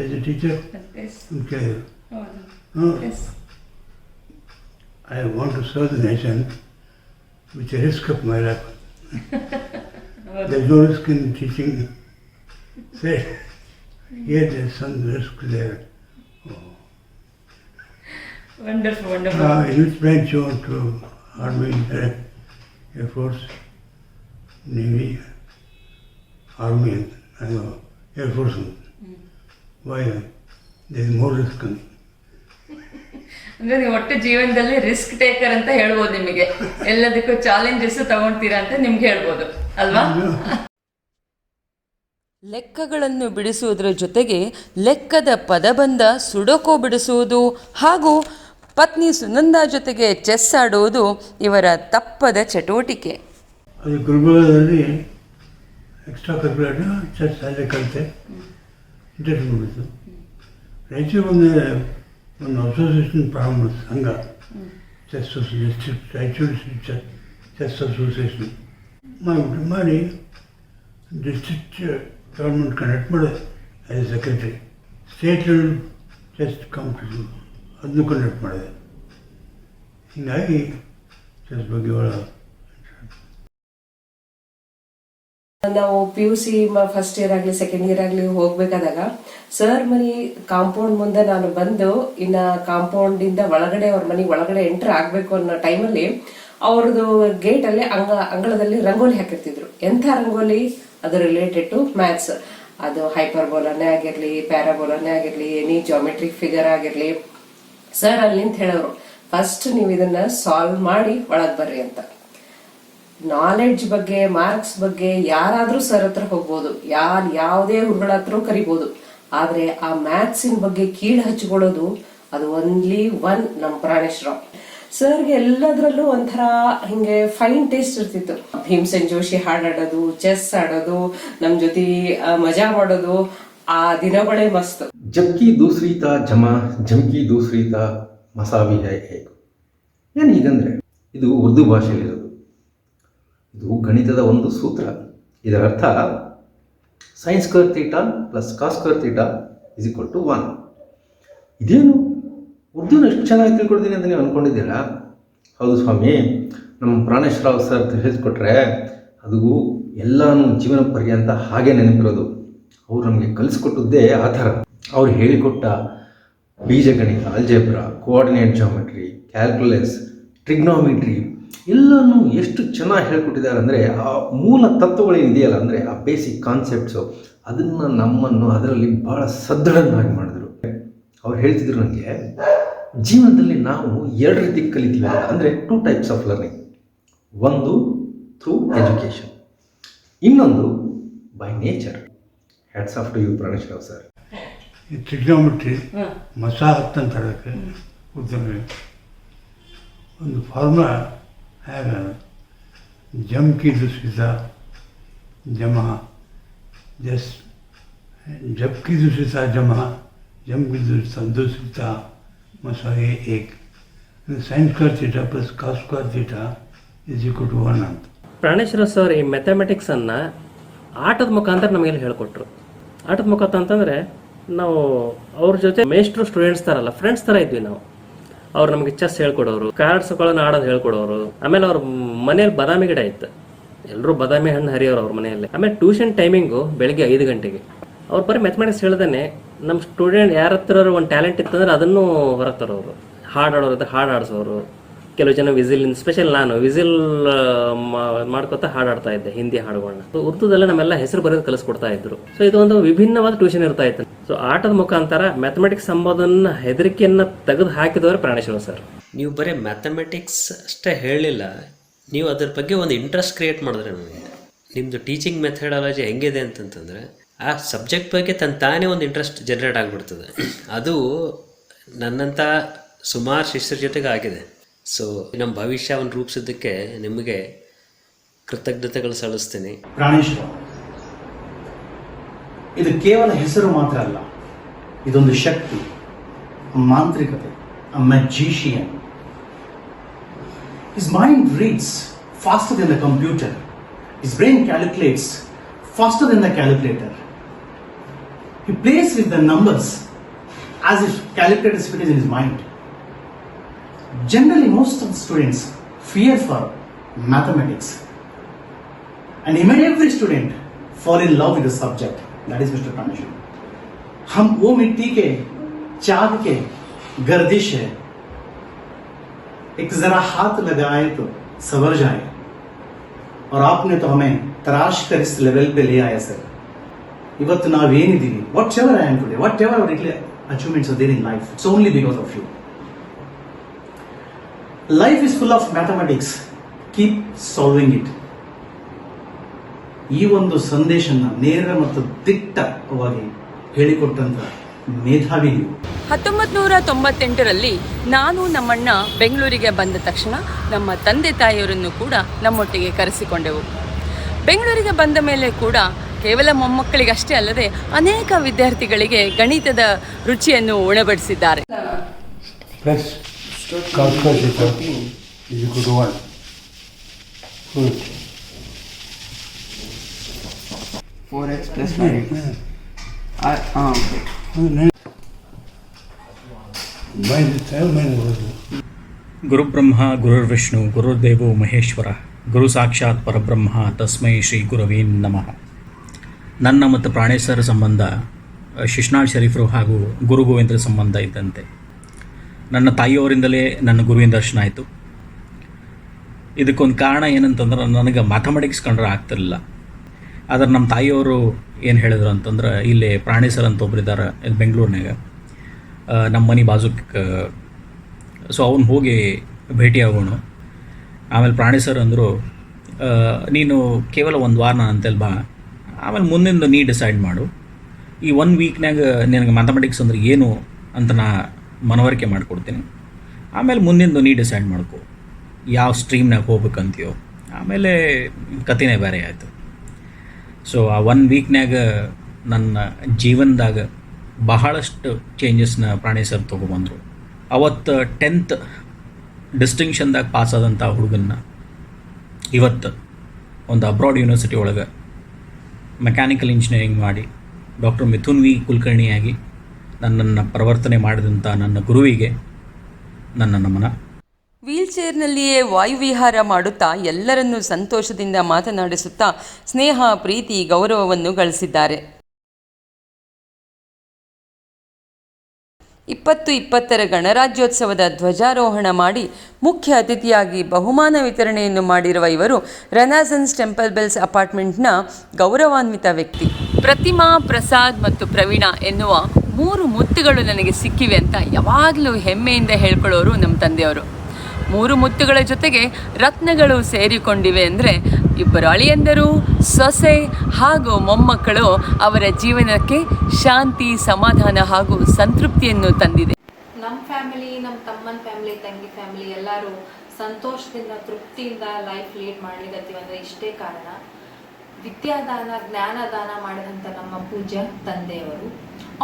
as a teacher. Yes. Okay. No. Yes. I want to serve the nation with the risk of my life. There is no risk in teaching. Say. Here there is some risk there. Oh. Wonderful. In which branch you want to? Army, Air Force, Navy, Army, Air Force. Why? There is more risk. ಅಂದ್ರೆ ನೀವು ಒಟ್ಟು ಜೀವನದಲ್ಲಿ risk taker ಅಂತ ಹೇಳ್ಬೋದು. ನಿಮಗೆ ಎಲ್ಲದಕ್ಕೂ challenges ತಗೊಳ್ತೀರಾ ಅಂತ ನಿಮ್ಗೆ ಹೇಳ್ಬೋದು ಅಲ್ವಾ? ಲೆಕ್ಕಗಳನ್ನು ಬಿಡಿಸುವುದರ ಜೊತೆಗೆ ಲೆಕ್ಕದ ಪದಬಂಧ ಸುಡೋಕೋ ಬಿಡಿಸುವುದು ಹಾಗೂ ಪತ್ನಿ ಸುನಂದಾ ಜೊತೆಗೆ ಚೆಸ್ ಆಡುವುದು ಇವರ ತಪ್ಪದ ಚಟುವಟಿಕೆ. ಅದು ಗುಲ್ಬರ್ಗದಲ್ಲಿ ಎಕ್ಸ್ಟ್ರಾ ಕರಿಕ್ಯುಲರ್ ಚೆಸ್ ಅಲ್ಲೇ ಕಲಿತೆ, ಇಂಟ್ರೆಸ್ಟ್ ಬಂದಿತ್ತು. ರಾಯಚೂರು ಒಂದು ಅಸೋಸಿಯೇಷನ್ ಪ್ರಾರಂಭ ಸಂಘ, chess district Raichur chess association ಮಾಡಿ ಡಿಸ್ಟ್ರಿಕ್ಟ್ ಗೌರ್ಮೆಂಟ್ ಕಂಡಕ್ಟ್ ಮಾಡೋದು as A secretary. State level chess competition ಅದನ್ನು ಕಂಡಕ್ಟ್ ಮಾಡಿದೆ. ಹೀಗಾಗಿ ಚೆಸ್ ಬಗ್ಗೆ ಒಳ ನಾವು PUC ಫಸ್ಟ್ ಇಯರ್ ಆಗಲಿ ಸೆಕೆಂಡ್ ಇಯರ್ ಆಗಲಿ ಹೋಗ್ಬೇಕಾದಾಗ ಸರ್ ಮನಿ ಕಾಂಪೌಂಡ್ ಮುಂದೆ ನಾನು ಬಂದು ಇನ್ನ ಕಾಂಪೌಂಡ್ ಇಂದ ಒಳಗಡೆ ಅವ್ರ ಮನೆ ಒಳಗಡೆ ಎಂಟರ್ ಆಗ್ಬೇಕು ಅನ್ನೋ ಟೈಮಲ್ಲಿ ಅವ್ರದ್ದು ಗೇಟ್ ಅಲ್ಲಿ ಅಂಗಳದಲ್ಲಿ ರಂಗೋಲಿ ಹಾಕಿರ್ತಿದ್ರು. ಎಂಥ ರಂಗೋಲಿ? ಅದು ರಿಲೇಟೆಡ್ ಟು ಮ್ಯಾಥ್ಸ್. ಅದು ಹೈಪರ್ಬೋಲಾನೇ ಆಗಿರ್ಲಿ, ಪ್ಯಾರಾಬೋಲಾನೇ ಆಗಿರ್ಲಿ, ಎನಿ ಜಾಮೆಟ್ರಿಕ್ ಫಿಗರ್ ಆಗಿರ್ಲಿ. ಸರ್ ಅಲ್ಲಿ ನಿಂತ ಹೇಳೋರು, ಫಸ್ಟ್ ನೀವು ಇದನ್ನ ಸಾಲ್ವ್ ಮಾಡಿ ಒಳಗ್ ಬರ್ರಿ ಅಂತ. ನಾಲೆಡ್ಜ್ ಬಗ್ಗೆ, ಮಾರ್ಕ್ಸ್ ಬಗ್ಗೆ ಯಾರಾದ್ರೂ ಸರ್ ಹತ್ರ ಹೋಗ್ಬೋದು, ಯಾವುದೇ ಹುಡುಗಳ ಹತ್ರ ಕರಿಬಹುದು. ಆದ್ರೆ ಆ ಮ್ಯಾಥ್ಸಿನ ಬಗ್ಗೆ ಕೀಳು ಹಚ್ಕೊಳ್ಳೋದು ಅದು ಓನ್ಲಿ ಒನ್ ನಮ್ಮ ಪ್ರಾಣೇಶ್ ರಾವ್ ಸರ್ಗೆ. ಎಲ್ಲದ್ರಲ್ಲೂ ಒಂಥರ ಹಿಂಗೆ ಫೈನ್ ಟೇಸ್ಟ್ ಇರ್ತಿತ್ತು. ಭೀಮ್ಸೇನ್ ಜೋಶಿ ಹಾಡಾಡೋದು, ಚೆಸ್ ಆಡೋದು, ನಮ್ ಜೊತೆ ಮಜಾ ಮಾಡೋದು, ಆ ದಿನಗಳೇ ಮಸ್ತ್. ಜಬ್ಕಿ ದೂಸರಿ ತಾ ಜಮಾ ಜಮ್ಕಿ ದೂಸರಿ ತಾ ಮಸಾವಿ ಹೈ ಏಕ್. ಏನು ಹೀಗಂದ್ರೆ ಇದು ಉರ್ದು ಭಾಷೆಯಲ್ಲಿರೋದು. ಇದು ಗಣಿತದ ಒಂದು ಸೂತ್ರ. ಇದರ ಅರ್ಥ sines square theta plus cos square theta is equal to 1. ಇದೇನು ಉರ್ದುನ ಎಷ್ಟು ಚೆನ್ನಾಗಿ ತಿಳ್ಕೊಡ್ತೀನಿ ಅಂತ ನೀವು ಅಂದ್ಕೊಂಡಿದ್ದೀರಾ? ಹೌದು ಸ್ವಾಮಿ, ನಮ್ಮ ಪ್ರಾಣೇಶ್ ರಾವ್ ಸರ್ ತಿಳಿಸ್ಕೊಟ್ರೆ ಅದು ಎಲ್ಲನೂ ಜೀವನ ಪರ್ಯಂತ ಹಾಗೆ ನೆನಪಿರೋದು. ಅವ್ರು ನಮಗೆ ಕಲಿಸ್ಕೊಟ್ಟದ್ದೇ ಆ ಥರ. ಅವ್ರು ಹೇಳಿಕೊಟ್ಟ ಬೀಜಗಣಿತ, ಅಲ್ಜೆಬ್ರಾ, ಕೋಆರ್ಡಿನೇಟ್ ಜಾಮೆಟ್ರಿ, ಕ್ಯಾಲ್ಕುಲಸ್, ಟ್ರಿಗ್ನೋಮೆಟ್ರಿ ಎಲ್ಲನೂ ಎಷ್ಟು ಚೆನ್ನಾಗಿ ಹೇಳ್ಕೊಟ್ಟಿದ್ದಾರೆ ಅಂದರೆ ಆ ಮೂಲ ತತ್ವಗಳೇನಿದೆಯಲ್ಲ, ಅಂದರೆ ಆ ಬೇಸಿಕ್ ಕಾನ್ಸೆಪ್ಟ್ಸು, ಅದನ್ನು ನಮ್ಮನ್ನು ಅದರಲ್ಲಿ ಭಾಳ ಸದೃಢನಾಗಿ ಮಾಡಿದ್ರು. ಅವ್ರು ಹೇಳ್ತಿದ್ರು ನನಗೆ, ಜೀವನದಲ್ಲಿ ನಾವು 2 ರೀತಿ ಕಲಿತೀವಿ ಅಂತ, ಅಂದರೆ 2 ಟೈಪ್ಸ್ ಆಫ್ ಲರ್ನಿಂಗ್. ಒಂದು ಥ್ರೂ ಎಜುಕೇಷನ್, ಇನ್ನೊಂದು by nature. Hats off to you Pranesh Rao sir. ಈ ಟ್ರಿಗ್ನೋಮೆಟ್ರಿ ಮಸಾ ಹತ್ತಂತ ಹೇಳೋಕ್ಕೆ ಉದಾಹರಣೆ ಒಂದು ಫಾರ್ಮುಲಾ ಹೇಗೆ, ಜಮ್ ಕಿ ದುಸ್ರಿತಾ ಜಮಾ ಜಸ್, ಜಬ್ ಕಿ ದುಸ್ರಿತಾ ಜಮಾ जम की दूसरी मसाए एक. Sine square theta plus cos square theta is equal to 1 ಅಂತ. ಪ್ರಾಣೇಶ್ ರಾವ್ ಸರ್ ಈ ಮ್ಯಾಥಮೆಟಿಕ್ಸನ್ನು ಆಟದ ಮುಖಾಂತರ ನಮಗೆಲ್ಲ ಹೇಳ್ಕೊಟ್ರು. ಆಟದ ಮುಖಾಂತರ ಅಂತಂದರೆ ನಾವು ಅವ್ರ ಜೊತೆ ಮೇಸ್ಟ್ರು ಸ್ಟೂಡೆಂಟ್ಸ್ ಥರ ಅಲ್ಲ, ಫ್ರೆಂಡ್ಸ್ ಥರ ಇದ್ವಿ ನಾವು. ಅವ್ರು ನಮಗೆ ಚೆಸ್ ಹೇಳ್ಕೊಡೋರು, ಕಾರ್ಡ್ಸ್ಗಳನ್ನು ಆಡೋದು ಹೇಳ್ಕೊಡೋರು. ಆಮೇಲೆ ಅವ್ರ ಮನೇಲಿ ಬಾದಾಮಿ ಗಿಡ ಇತ್ತು, ಎಲ್ಲರೂ ಬಾದಾಮಿ ಹಣ್ಣು ಹರಿಯೋರು ಅವ್ರ ಮನೆಯಲ್ಲಿ. ಆಮೇಲೆ ಟ್ಯೂಷನ್ ಟೈಮಿಂಗು ಬೆಳಿಗ್ಗೆ 5 ಗಂಟೆಗೆ. ಅವ್ರು ಬರೀ ಮ್ಯಾಥಮೆಟಿಕ್ಸ್ ಹೇಳ್ದೇ ನಮ್ಮ ಸ್ಟೂಡೆಂಟ್ ಯಾರ ಹತ್ರ ಒಂದು ಟ್ಯಾಲೆಂಟ್ ಇತ್ತಂದ್ರೆ ಅದನ್ನು ಹೊರಗೆ ತರೋರು. ಹಾಡು ಆಡೋರು ಹಾಡು ಆಡಿಸೋರು. ಕೆಲವು ಜನ ವಿಸಿಲ್, ಸ್ಪೆಷಲ್ ನಾನು ವಿಸಿಲ್ ಮಾಡ್ಕೊತಾ ಹಾಡಾಡ್ತಾ ಇದ್ದೆ ಹಿಂದಿ ಹಾಡುಗಳನ್ನ. ಉರ್ದುದಲ್ಲೇ ನಮ್ಮೆಲ್ಲ ಹೆಸರು ಬರೆದು ಕಲಿಸ್ಕೊಡ್ತಾ ಇದ್ರು. ಸೊ ಇದು ಒಂದು ವಿಭಿನ್ನವಾದ ಟ್ಯೂಷನ್ ಇರ್ತಾ ಇತ್ತು. ಸೊ ಆಟದ ಮುಖಾಂತರ ಮ್ಯಾಥಮೆಟಿಕ್ಸ್ ಎಂಬುದನ್ನ ಹೆದರಿಕೆಯನ್ನು ತೆಗೆದು ಹಾಕಿದವರು ಪ್ರಾಣೇಶ್ ರಾವ್ ಸರ್. ನೀವು ಬರೀ ಮ್ಯಾಥಮೆಟಿಕ್ಸ್ ಅಷ್ಟೇ ಹೇಳಲಿಲ್ಲ, ನೀವು ಅದ್ರ ಬಗ್ಗೆ ಒಂದು ಇಂಟ್ರೆಸ್ಟ್ ಕ್ರಿಯೇಟ್ ಮಾಡಿದ್ರೆ ನನಗೆ. ನಿಮ್ಮದು ಟೀಚಿಂಗ್ ಮೆಥಡಾಲಜಿ ಹೆಂಗಿದೆ ಅಂತಂತಂದರೆ ಆ ಸಬ್ಜೆಕ್ಟ್ ಬಗ್ಗೆ ತಾನೇ ಒಂದು ಇಂಟ್ರೆಸ್ಟ್ ಜನ್ರೇಟ್ ಆಗಿಬಿಡ್ತದೆ. ಅದು ನನ್ನಂಥ ಸುಮಾರು ಶಿಷ್ಯರ ಜೊತೆಗೆ ಆಗಿದೆ. ಸೊ ನಮ್ಮ ಭವಿಷ್ಯವನ್ನು ರೂಪಿಸೋದಕ್ಕೆ ನಿಮಗೆ ಕೃತಜ್ಞತೆಗಳು ಸಲ್ಲಿಸ್ತೀನಿ. ಪ್ರಾಣೇಶ್ ರಾವ್ ಇದು ಕೇವಲ ಹೆಸರು ಮಾತ್ರ ಅಲ್ಲ, ಇದೊಂದು ಶಕ್ತಿ, ಮಾಂತ್ರಿಕತೆ, magician. His mind reads faster than the computer. His brain calculates faster than the calculator. He plays with the numbers as if calculators fit in his mind. Generally, most of the students fear for mathematics, and he made every student fall in love with the subject. That is Mr. Pranesh. हम वो मिट्टी के चाक के गर्दिश है, एक जरा हाथ लगाए तो संवर जाए, और आपने तो हमें तराश कर इस लेवल पे ले आया सर. ಇವತ್ತು ನಾವೇನಿದ್ದೀವಿ, whatever I am today, whatever our achievements are there in life, it's only because of you. Life is full of mathematics, keep solving it. ಈ ಒಂದು ಸಂದೇಶನ ನೇರ ಮತ್ತು ದಿಟ್ಟವಾಗಿ ಹೇಳಿಕೊಟ್ಟಂತ ಮೇಧಾವಿ ನೀವು. 1998ರಲ್ಲಿ ನಾನು ನಮ್ಮಣ್ಣ ಬೆಂಗಳೂರಿಗೆ ಬಂದ ತಕ್ಷಣ ನಮ್ಮ ತಂದೆ ತಾಯಿಯವರನ್ನು ಕೂಡ ನಮ್ಮೊಟ್ಟಿಗೆ ಕರೆಸಿಕೊಂಡೆವು. ಬೆಂಗಳೂರಿಗೆ ಬಂದ ಮೇಲೆ ಕೂಡ ಕೇವಲ ಮೊಮ್ಮಕ್ಕಳಿಗಷ್ಟೇ ಅಲ್ಲದೆ ಅನೇಕ ವಿದ್ಯಾರ್ಥಿಗಳಿಗೆ ಗಣಿತದ ರುಚಿಯನ್ನು ಉಣಬಡಿಸಿದ್ದಾರೆ. Plus calculator is a good one. Good. 4x plus 5x. Okay. ಗುರುಬ್ರಹ್ಮ ಗುರುರ್ವಿಷ್ಣು ಗುರುರ್ದೇವೋ Maheshwara ಗುರು ಸಾಕ್ಷಾತ್ ಪರಬ್ರಹ್ಮ ತಸ್ಮೈ ಶ್ರೀ ಗುರವೇ ನಮಃ. ನನ್ನ ಮತ್ತು ಪ್ರಾಣೇಶ್ವರ ಸಂಬಂಧ ಶಿಶ್ನಾಳ್ ಶರೀಫರು ಹಾಗೂ ಗುರು ಗೋವಿಂದರ ಸಂಬಂಧ ಇದ್ದಂತೆ. ನನ್ನ ತಾಯಿಯವರಿಂದಲೇ ನನ್ನ ಗುರುವಿನ ದರ್ಶನ ಆಯಿತು. ಇದಕ್ಕೊಂದು ಕಾರಣ ಏನಂತಂದ್ರೆ ನನಗೆ ಮ್ಯಾಥಮೆಟಿಕ್ಸ್ ಕಂಡ್ರೆ ಆಗ್ತಿರಲಿಲ್ಲ. ಆದರೆ ನಮ್ಮ ತಾಯಿಯವರು ಏನು ಹೇಳಿದ್ರು ಅಂತಂದ್ರೆ, ಇಲ್ಲಿ ಪ್ರಾಣೇಶ್ವರ ಅಂತ ಒಬ್ಬರಿದ್ದಾರೆ ಇಲ್ಲಿ ಬೆಂಗಳೂರಿನಾಗ, ನಮ್ಮ ಮನೆ ಬಾಜುಕ್ಕೆ, ಸೊ ಅವ್ನು ಹೋಗಿ ಭೇಟಿಯಾಗೋಣ. ಆಮೇಲೆ ಪ್ರಾಣೇಶ್ವರ ಅಂದರು, ನೀನು ಕೇವಲ ಒಂದು ವಾರ ನಾನು ಅಂತೇಳಿ ಬಾ, ಆಮೇಲೆ ಮುಂದಿಂದು ನೀ ಡಿಸೈಡ್ ಮಾಡು. ಈ 1 ವೀಕ್ನಾಗ ನಿನಗೆ ಮ್ಯಾಥಮೆಟಿಕ್ಸ್ ಅಂದ್ರೆ ಏನು ಅಂತ ನಾ ಮನವರಿಕೆ ಮಾಡಿಕೊಡ್ತೀನಿ. ಆಮೇಲೆ ಮುಂದಿಂದು ನೀ ಡಿಸೈಡ್ ಮಾಡ್ಕೊ ಯಾವ ಸ್ಟ್ರೀಮ್ನಾಗ ಹೋಗ್ಬೇಕಂತೀಯೋ. ಆಮೇಲೆ ಕಥೆನೇ ಬೇರೆ ಆಯಿತು. ಸೊ ಆ 1 ವೀಕ್ನಾಗ ನನ್ನ ಜೀವನದಾಗ ಬಹಳಷ್ಟು ಚೇಂಜಸ್ನ ಪ್ರಾಣೇಶ್ವರ್ ತೊಗೊಬಂದರು. ಅವತ್ತು 10th ಡಿಸ್ಟಿಂಕ್ಷನ್ದಾಗ ಪಾಸ್ ಆದಂಥ ಹುಡುಗನ್ನ ಇವತ್ತು ಒಂದು ಅಬ್ರಾಡ್ ಯೂನಿವರ್ಸಿಟಿ ಒಳಗೆ ಮೆಕ್ಯಾನಿಕಲ್ ಇಂಜಿನಿಯರಿಂಗ್ ಮಾಡಿ ಡಾಕ್ಟರ್ ಮಿಥುನ್ ವಿ ಕುಲಕರ್ಣಿಯಾಗಿ ನನ್ನನ್ನು ಪರಿವರ್ತನೆ ಮಾಡಿದಂಥ ನನ್ನ ಗುರುವಿಗೆ ನನ್ನ ನಮನ. ವೀಲ್ಚೇರ್ನಲ್ಲಿಯೇ ವಾಯುವಿಹಾರ ಮಾಡುತ್ತಾ ಎಲ್ಲರನ್ನೂ ಸಂತೋಷದಿಂದ ಮಾತನಾಡಿಸುತ್ತಾ ಸ್ನೇಹ, ಪ್ರೀತಿ, ಗೌರವವನ್ನು ಗಳಿಸಿದ್ದಾರೆ. 2020 ಗಣರಾಜ್ಯೋತ್ಸವದ ಧ್ವಜಾರೋಹಣ ಮಾಡಿ ಮುಖ್ಯ ಅತಿಥಿಯಾಗಿ ಬಹುಮಾನ ವಿತರಣೆಯನ್ನು ಮಾಡಿರುವ ಇವರು ರೆನಾಸನ್ಸ್ ಟೆಂಪಲ್ ಬೆಲ್ಸ್ ಅಪಾರ್ಟ್ಮೆಂಟ್ನ ಗೌರವಾನ್ವಿತ ವ್ಯಕ್ತಿ. ಪ್ರತಿಮಾ, ಪ್ರಸಾದ್ ಮತ್ತು ಪ್ರವೀಣ ಎನ್ನುವ 3 ಮುತ್ತುಗಳು ನನಗೆ ಸಿಕ್ಕಿವೆ ಅಂತ ಯಾವಾಗಲೂ ಹೆಮ್ಮೆಯಿಂದ ಹೇಳ್ಕೊಳ್ಳೋರು ನಮ್ಮ ತಂದೆಯವರು. 3 ಮುತ್ತುಗಳ ಜೊತೆಗೆ ರತ್ನಗಳು ಸೇರಿಕೊಂಡಿವೆ ಅಂದರೆ 2 ಅಳಿಯಂದರು, ಸೊಸೆ ಹಾಗೂ ಮೊಮ್ಮಕ್ಕಳು ಅವರ ಜೀವನಕ್ಕೆ ಶಾಂತಿ, ಸಮಾಧಾನ ಹಾಗೂ ಸಂತೃಪ್ತಿಯನ್ನು ತಂದಿದೆ. ನಮ್ಮ ಫ್ಯಾಮಿಲಿ, ನಮ್ಮ ತಮ್ಮನ ಫ್ಯಾಮಿಲಿ, ತಂಗಿ ಫ್ಯಾಮಿಲಿ ಎಲ್ಲರೂ ಸಂತೋಷದಿಂದ, ತೃಪ್ತಿಯಿಂದ ಲೈಫ್ ಲೀಡ್ ಮಾಡ್ಲಿಕ್ಕತ್ತೀವಿ ಅಂದರೆ ಇಷ್ಟೇ ಕಾರಣ. ವಿದ್ಯಾದಾನ, ಜ್ಞಾನದಾನ ಮಾಡಿದಂಥ ನಮ್ಮ ಪೂಜ್ಯ ತಂದೆಯವರು,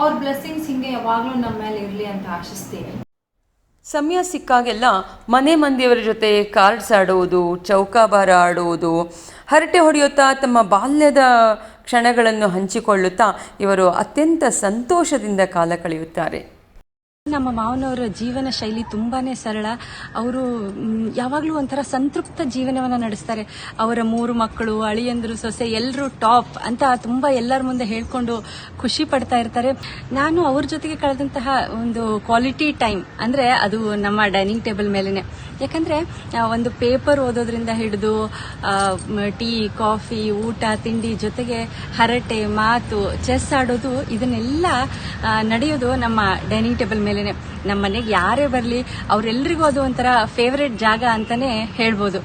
ಅವ್ರ ಬ್ಲೆಸ್ಸಿಂಗ್ಸ್ ಹಿಂಗೆ ಯಾವಾಗಲೂ ನಮ್ಮ ಮೇಲೆ ಇರಲಿ ಅಂತ ಆಶಿಸ್ತೀನಿ. ಸಮಯ ಸಿಕ್ಕಾಗೆಲ್ಲ ಮನೆ ಮಂದಿಯವರ ಜೊತೆ ಕಾರ್ಡ್ಸ್ ಆಡುವುದು, ಚೌಕಾಬಾರ ಆಡುವುದು, ಹರಟೆ ಹೊಡೆಯುತ್ತಾ ತಮ್ಮ ಬಾಲ್ಯದ ಕ್ಷಣಗಳನ್ನು ಹಂಚಿಕೊಳ್ಳುತ್ತಾ ಇವರು ಅತ್ಯಂತ ಸಂತೋಷದಿಂದ ಕಾಲ ಕಳೆಯುತ್ತಾರೆ. ನಮ್ಮ ಮಾವನವರ ಜೀವನ ಶೈಲಿ ತುಂಬಾ ಸರಳ. ಅವರು ಯಾವಾಗಲೂ ಒಂಥರ ಸಂತೃಪ್ತ ಜೀವನವನ್ನು ನಡೆಸ್ತಾರೆ. ಅವರ 3 ಮಕ್ಕಳು, ಅಳಿಯಂದರು, ಸೊಸೆ ಎಲ್ಲರೂ ಟಾಪ್ ಅಂತ ತುಂಬ ಎಲ್ಲರ ಮುಂದೆ ಹೇಳ್ಕೊಂಡು ಖುಷಿ ಪಡ್ತಾ ಇರ್ತಾರೆ. ನಾನು ಅವ್ರ ಜೊತೆಗೆ ಕಳೆದಂತಹ ಒಂದು ಕ್ವಾಲಿಟಿ ಟೈಮ್ ಅಂದರೆ ಅದು ನಮ್ಮ ಡೈನಿಂಗ್ ಟೇಬಲ್ ಮೇಲೇ. ಯಾಕಂದರೆ ಒಂದು ಪೇಪರ್ ಓದೋದ್ರಿಂದ ಹಿಡಿದು ಟೀ, ಕಾಫಿ, ಊಟ, ತಿಂಡಿ ಜೊತೆಗೆ ಹರಟೆ, ಮಾತು, ಚೆಸ್ ಆಡೋದು ಇದನ್ನೆಲ್ಲ ನಡೆಯೋದು ನಮ್ಮ ಡೈನಿಂಗ್ ಟೇಬಲ್ ಮೇಲೇ. ನಮ್ಮ ಮನೆಗೆ ಯಾರೇ ಬರಲಿ ಅವರೆಲ್ಲರಿಗೂ ಅದು ಒಂಥರ ಫೇವರೇಟ್ ಜಾಗ ಅಂತಾನೆ ಹೇಳ್ಬೋದು.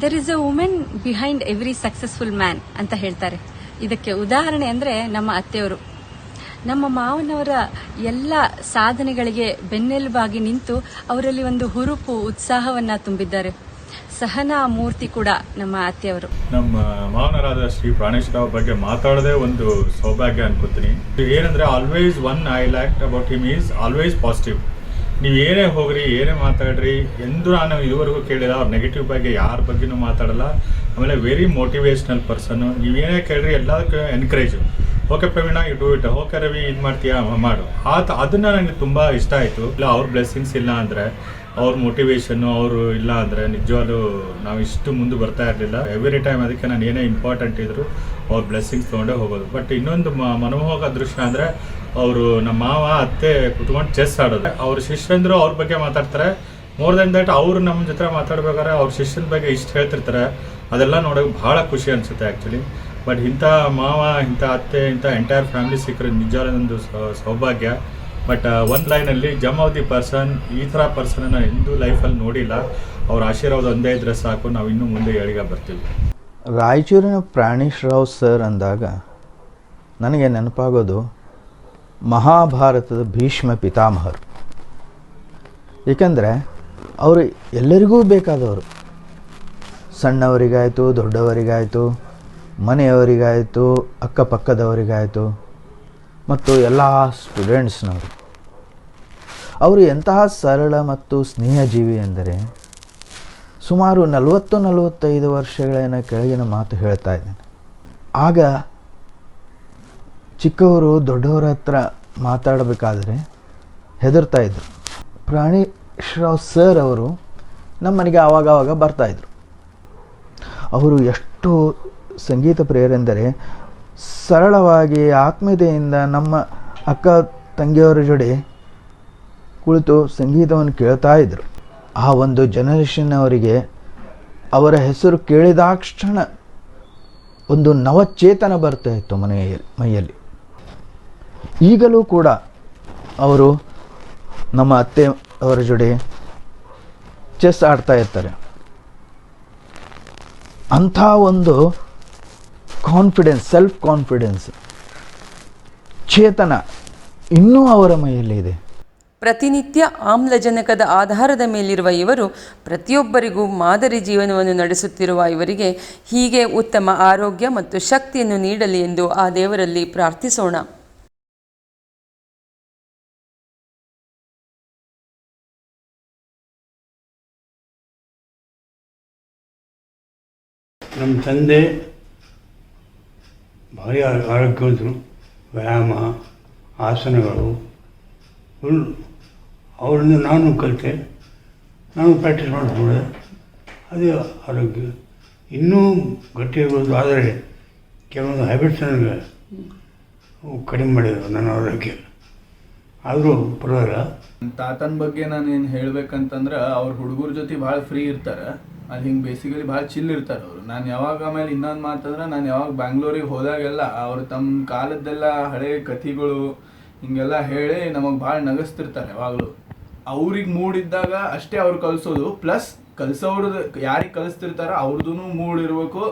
There is a women behind every successful man ಅಂತ ಹೇಳ್ತಾರೆ. ಇದಕ್ಕೆ ಉದಾಹರಣೆ ಅಂದರೆ ನಮ್ಮ ಅತ್ತೆಯವರು. ನಮ್ಮ ಮಾವನವರ ಎಲ್ಲ ಸಾಧನೆಗಳಿಗೆ ಬೆನ್ನೆಲುಬಾಗಿ ನಿಂತು ಅವರಲ್ಲಿ ಒಂದು ಹುರುಪು, ಉತ್ಸಾಹವನ್ನು ತುಂಬಿದ್ದಾರೆ. ಸಹನಾ ಮೂರ್ತಿ ಕೂಡ ನಮ್ಮ ಅತ್ತೆಯವರು. ನಮ್ಮ ಮಾವನರಾದ ಶ್ರೀ ಪ್ರಾಣೇಶ್ವರ ಬಗ್ಗೆ ಮಾತಾಡೋದೇ ಒಂದು ಸೌಭಾಗ್ಯ ಅನ್ಕೋತೀನಿ. ಏನಂದ್ರೆ always one I like about him is always positive. ನೀವು ಏನೇ ಹೋಗ್ರಿ, ಏನೇ ಮಾತಾಡ್ರಿ, ಎಂದು ನಾನು ಇದುವರೆಗೂ ಕೇಳಿಲ್ಲ ಅವ್ರ ನೆಗೆಟಿವ್ ಬಗ್ಗೆ ಯಾರ ಬಗ್ಗೆನೂ ಮಾತಾಡಲ್ಲ. ಆಮೇಲೆ ವೆರಿ ಮೋಟಿವೇಶ್ನಲ್ ಪರ್ಸನ್ನು. ನೀವೇನೇ ಕೇಳ್ರಿ ಎಲ್ಲದಕ್ಕೂ encourage. Okay Praveena, you do it. Okay Ravi, ಇದು ಮಾಡ್ತೀಯಾ, ಮಾಡು. ಅದನ್ನು ನನಗೆ ತುಂಬ ಇಷ್ಟ ಆಯಿತು. ಇಲ್ಲ ಅವ್ರ ಬ್ಲೆಸ್ಸಿಂಗ್ಸ್ ಇಲ್ಲ ಅಂದರೆ, ಅವ್ರ ಮೋಟಿವೇಶನ್ನು ಅವರು ಇಲ್ಲ ಅಂದರೆ ನಿಜವಾಗ್ಲೂ ನಾವು ಇಷ್ಟು ಮುಂದೆ ಬರ್ತಾ ಇರಲಿಲ್ಲ. ಎವ್ರಿ ಟೈಮ್ ಅದಕ್ಕೆ ನಾನು ಏನೇ ಇಂಪಾರ್ಟೆಂಟ್ ಇದ್ರು ಅವ್ರ ಬ್ಲೆಸ್ಸಿಂಗ್ಸ್ ತೊಗೊಂಡೇ ಹೋಗೋದು. ಬಟ್ ಇನ್ನೊಂದು ಮನಮೋಹಕ ದೃಶ್ಯ ಅಂದರೆ ಅವರು ನಮ್ಮ ಮಾವ ಅತ್ತೆ ಕುತ್ಕೊಂಡು ಚೆಸ್ ಆಡೋದು. ಅವ್ರ ಶಿಷ್ಯಂದ್ರು ಅವ್ರ ಬಗ್ಗೆ ಮಾತಾಡ್ತಾರೆ. ಮೋರ್ ದೆನ್ ದಟ್ ಅವರು ನಮ್ಮ ಜೊತೆ ಮಾತಾಡ್ಬೇಕಾದ್ರೆ ಅವ್ರ ಶಿಷ್ಯನ ಬಗ್ಗೆ ಇಷ್ಟು ಹೇಳ್ತಿರ್ತಾರೆ. ಅದೆಲ್ಲ ನೋಡೋಕೆ ಭಾಳ ಖುಷಿ ಅನಿಸುತ್ತೆ ಆ್ಯಕ್ಚುಲಿ. ಬಟ್ ಇಂಥ ಮಾವ, ಇಂಥ ಅತ್ತೆ, ಇಂಥ ಎಂಟೈರ್ ಫ್ಯಾಮಿಲಿ ಸಿಕ್ಕರೆ ನಿಜವಾದ ಸೌಭಾಗ್ಯ. ಬಟ್ ಒಂದು ಲೈನಲ್ಲಿ ಜಮ್ ಆಫ್ ದಿ ಪರ್ಸನ್, ಈ ಥರ ಪರ್ಸನನ್ನು ಎಂದೂ ಲೈಫಲ್ಲಿ ನೋಡಿಲ್ಲ. ಅವ್ರ ಆಶೀರ್ವಾದ ಒಂದೇ ಇದ್ರೆ ಸಾಕು, ನಾವು ಇನ್ನೂ ಮುಂದೆ ಏಳಿಗೆ ಬರ್ತೀವಿ. ರಾಯಚೂರಿನ ಪ್ರಾಣೇಶ್ ರಾವ್ ಸರ್ ಅಂದಾಗ ನನಗೆ ನೆನಪಾಗೋದು ಮಹಾಭಾರತದ ಭೀಷ್ಮ ಪಿತಾಮಹರು. ಏಕೆಂದರೆ ಅವರು ಎಲ್ಲರಿಗೂ ಬೇಕಾದವರು, ಸಣ್ಣವರಿಗಾಯಿತು, ದೊಡ್ಡವರಿಗಾಯಿತು, ಮನೆಯವರಿಗಾಯಿತು, ಅಕ್ಕಪಕ್ಕದವರಿಗಾಯಿತು, ಮತ್ತು ಎಲ್ಲ ಸ್ಟೂಡೆಂಟ್ಸ್ನವರು. ಅವರು ಎಂತಹ ಸರಳ ಮತ್ತು ಸ್ನೇಹಜೀವಿ ಎಂದರೆ, ಸುಮಾರು 40-45 ವರ್ಷಗಳ ಕೆಳಗಿನ ಮಾತು ಹೇಳ್ತಾ ಇದ್ದೇನೆ. ಆಗ ಚಿಕ್ಕವರು ದೊಡ್ಡವರ ಹತ್ರ ಮಾತಾಡಬೇಕಾದ್ರೆ ಹೆದರ್ತಾ ಇದ್ರು. ಪ್ರಾಣೇಶ್ರಾವ್ ಸರ್ ಅವರು ನಮ್ಮ ಮನೆಗೆ ಆವಾಗವಾಗ ಬರ್ತಾಯಿದ್ರು. ಅವರು ಎಷ್ಟು ಸಂಗೀತ ಪ್ರಿಯರೆಂದರೆ ಸರಳವಾಗಿ ಆತ್ಮೀಯತೆಯಿಂದ ನಮ್ಮ ಅಕ್ಕ ತಂಗಿಯವರ ಜೊತೆ ಕುಳಿತು ಸಂಗೀತವನ್ನು ಕೇಳ್ತಾ ಇದ್ದರು. ಆ ಒಂದು ಜನರೇಷನ್ ಅವರಿಗೆ ಅವರ ಹೆಸರು ಕೇಳಿದಾಕ್ಷಣ ಒಂದು ನವಚೇತನ ಬರ್ತಾ ಇತ್ತು ಮೈಯಲ್ಲಿ. ಈಗಲೂ ಕೂಡ ಅವರು ನಮ್ಮ ಅತ್ತೆ ಅವರ ಜೊತೆ ಚೆಸ್ ಆಡ್ತಾ ಇರ್ತಾರೆ. ಅಂಥ ಒಂದು ಕಾನ್ಫಿಡೆನ್ಸ್, ಸೆಲ್ಫ್ ಕಾನ್ಫಿಡೆನ್ಸ್, ಚೇತನ ಇನ್ನೂ ಅವರ ಮೈಯಲ್ಲಿ ಇದೆ. ಪ್ರತಿನಿತ್ಯ ಆಮ್ಲಜನಕದ ಆಧಾರದ ಮೇಲಿರುವ ಇವರು ಪ್ರತಿಯೊಬ್ಬರಿಗೂ ಮಾದರಿ ಜೀವನವನ್ನು ನಡೆಸುತ್ತಿರುವ ಇವರಿಗೆ ಹೀಗೆ ಉತ್ತಮ ಆರೋಗ್ಯ ಮತ್ತು ಶಕ್ತಿಯನ್ನು ನೀಡಲಿ ಎಂದು ಆ ದೇವರಲ್ಲಿ ಪ್ರಾರ್ಥಿಸೋಣ. ನಮ್ಮ ತಂದೆ ಭಾರಿ ಆರೋಗ್ಯವಂತರು. ವ್ಯಾಯಾಮ, ಆಸನಗಳು ಫುಲ್ ಅವರಿಂದ ನಾನು ಕಲಿತೆ, ನಾನು ಪ್ರಾಕ್ಟೀಸ್ ಮಾಡಿಕೊಂಡೆ. ಅದೇ ಆರೋಗ್ಯ ಇನ್ನೂ ಗಟ್ಟಿಯಾಗೋದು. ಆದರೆ ಕೆಲವೊಂದು ಹ್ಯಾಬಿಟ್ಸ್ ನನಗೆ ಕಡಿಮೆ ಮಾಡಿದ್ರು ನನ್ನ ಆರೋಗ್ಯ. ಆದರೂ ಪರವಾಗಿಲ್ಲ. ತಾತನ ಬಗ್ಗೆ ನಾನು ಏನು ಹೇಳ್ಬೇಕಂತಂದ್ರೆ, ಅವ್ರ ಹುಡುಗರ ಜೊತೆ ಭಾಳ ಫ್ರೀ ಇರ್ತಾರೆ. ಅದು ಹಿಂಗೆ ಬೇಸಿಕಲಿ ಭಾಳ ಚಿಲ್ ಇರ್ತಾರೆ ಅವರು. ನಾನು ಯಾವಾಗ ಆಮೇಲೆ ಇನ್ನೊಂದು ಮಾತಂದ್ರೆ, ನಾನು ಯಾವಾಗ ಬ್ಯಾಂಗ್ಳೂರಿಗೆ ಹೋದಾಗೆಲ್ಲ ಅವರು ತಮ್ಮ ಕಾಲದ್ದೆಲ್ಲ ಹಳೆ ಕಥೆಗಳು ಹಿಂಗೆಲ್ಲ ಹೇಳಿ ನಮಗೆ ಭಾಳ ನಗಿಸ್ತಿರ್ತಾರೆ ಯಾವಾಗಲೂ. ಅವ್ರಿಗೆ ಮೂಡಿದ್ದಾಗ ಅಷ್ಟೇ ಅವ್ರು ಕಲಿಸೋದು, ಪ್ಲಸ್ ಕಲಿಸೋರ್ದು ಯಾರಿಗೆ ಕಲಿಸ್ತಿರ್ತಾರೋ ಅವ್ರದ್ದು ಮೂಡ್ ಇರಬೇಕು.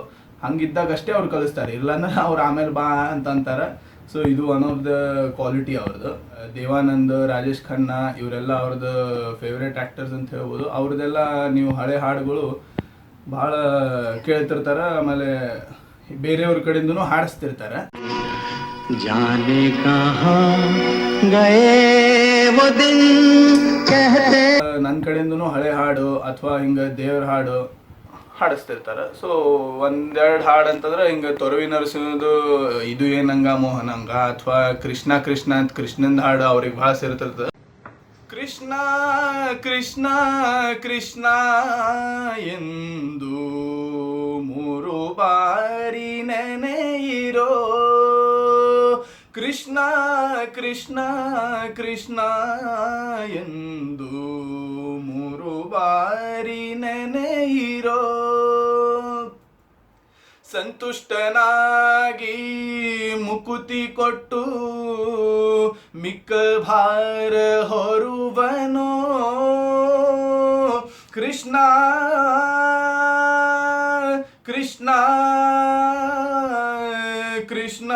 ಹಂಗಿದ್ದಾಗ ಅಷ್ಟೇ ಅವ್ರು ಕಲಿಸ್ತಾರೆ, ಇಲ್ಲಾಂದ್ರೆ ಅವ್ರು ಆಮೇಲೆ ಬಾ ಅಂತ ಅಂತಾರೆ. ಸೊ ಇದು ಒನ್ ಆಫ್ ದ ಕ್ವಾಲಿಟಿ ಅವ್ರದ್ದು. ದೇವಾನಂದ್, ರಾಜೇಶ್ ಖನ್ನಾ ಇವರೆಲ್ಲ ಅವ್ರದ್ದು ಫೇವ್ರೇಟ್ ಆ್ಯಕ್ಟರ್ಸ್ ಅಂತ ಹೇಳ್ಬೋದು. ಅವ್ರದ್ದೆಲ್ಲ ನೀವು ಹಳೆ ಹಾಡುಗಳು ಭಾಳ ಕೇಳ್ತಿರ್ತಾರೆ. ಆಮೇಲೆ ಬೇರೆಯವ್ರ ಕಡೆಯಿಂದನೂ ಹಾಡಿಸ್ತಿರ್ತಾರೆ. जाने कहाँ गए वो दिन कहते. ನನ್ನ ಕಡೆಯಿಂದನೂ ಹಳೆ ಹಾಡು ಅಥವಾ ಹಿಂಗೆ ದೇವ್ರ ಹಾಡು ಹಾಡಿಸ್ತಿರ್ತಾರೆ. ಸೊ ಒಂದೆರಡು ಹಾಡು ಅಂತಂದ್ರೆ ಹಿಂಗೆ ತೊರವಿ ನರಸಿಂಹದು ಇದು ಏನಂಗ ಮೋಹನಂಗ, ಅಥವಾ ಕೃಷ್ಣ ಕೃಷ್ಣ ಅಂತ ಕೃಷ್ಣಂದ ಹಾಡು ಅವ್ರಿಗೆ ಭಾಳ ಸೇರ್ತಿರ್ತದೆ. ಕೃಷ್ಣ ಕೃಷ್ಣ ಕೃಷ್ಣ ಎಂದು 3 ಬಾರಿ ನೆನೆಯಿರೋ, ಕೃಷ್ಣ ಕೃಷ್ಣ ಕೃಷ್ಣ ಎಂದು 3 ಬಾರಿ ನೆನೆಯಿರೋ, ಸಂತುಷ್ಟನಾಗಿ ಮುಕುತಿ ಕೊಟ್ಟು ಮಿಕ್ಕ ಭಾರ ಹೊರುವನೋ, ಕೃಷ್ಣ ಕೃಷ್ಣ ಕೃಷ್ಣ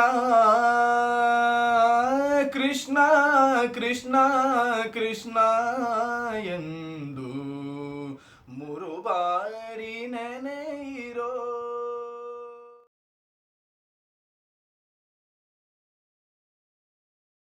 ಕೃಷ್ಣ ಕೃಷ್ಣ ಕೃಷ್ಣ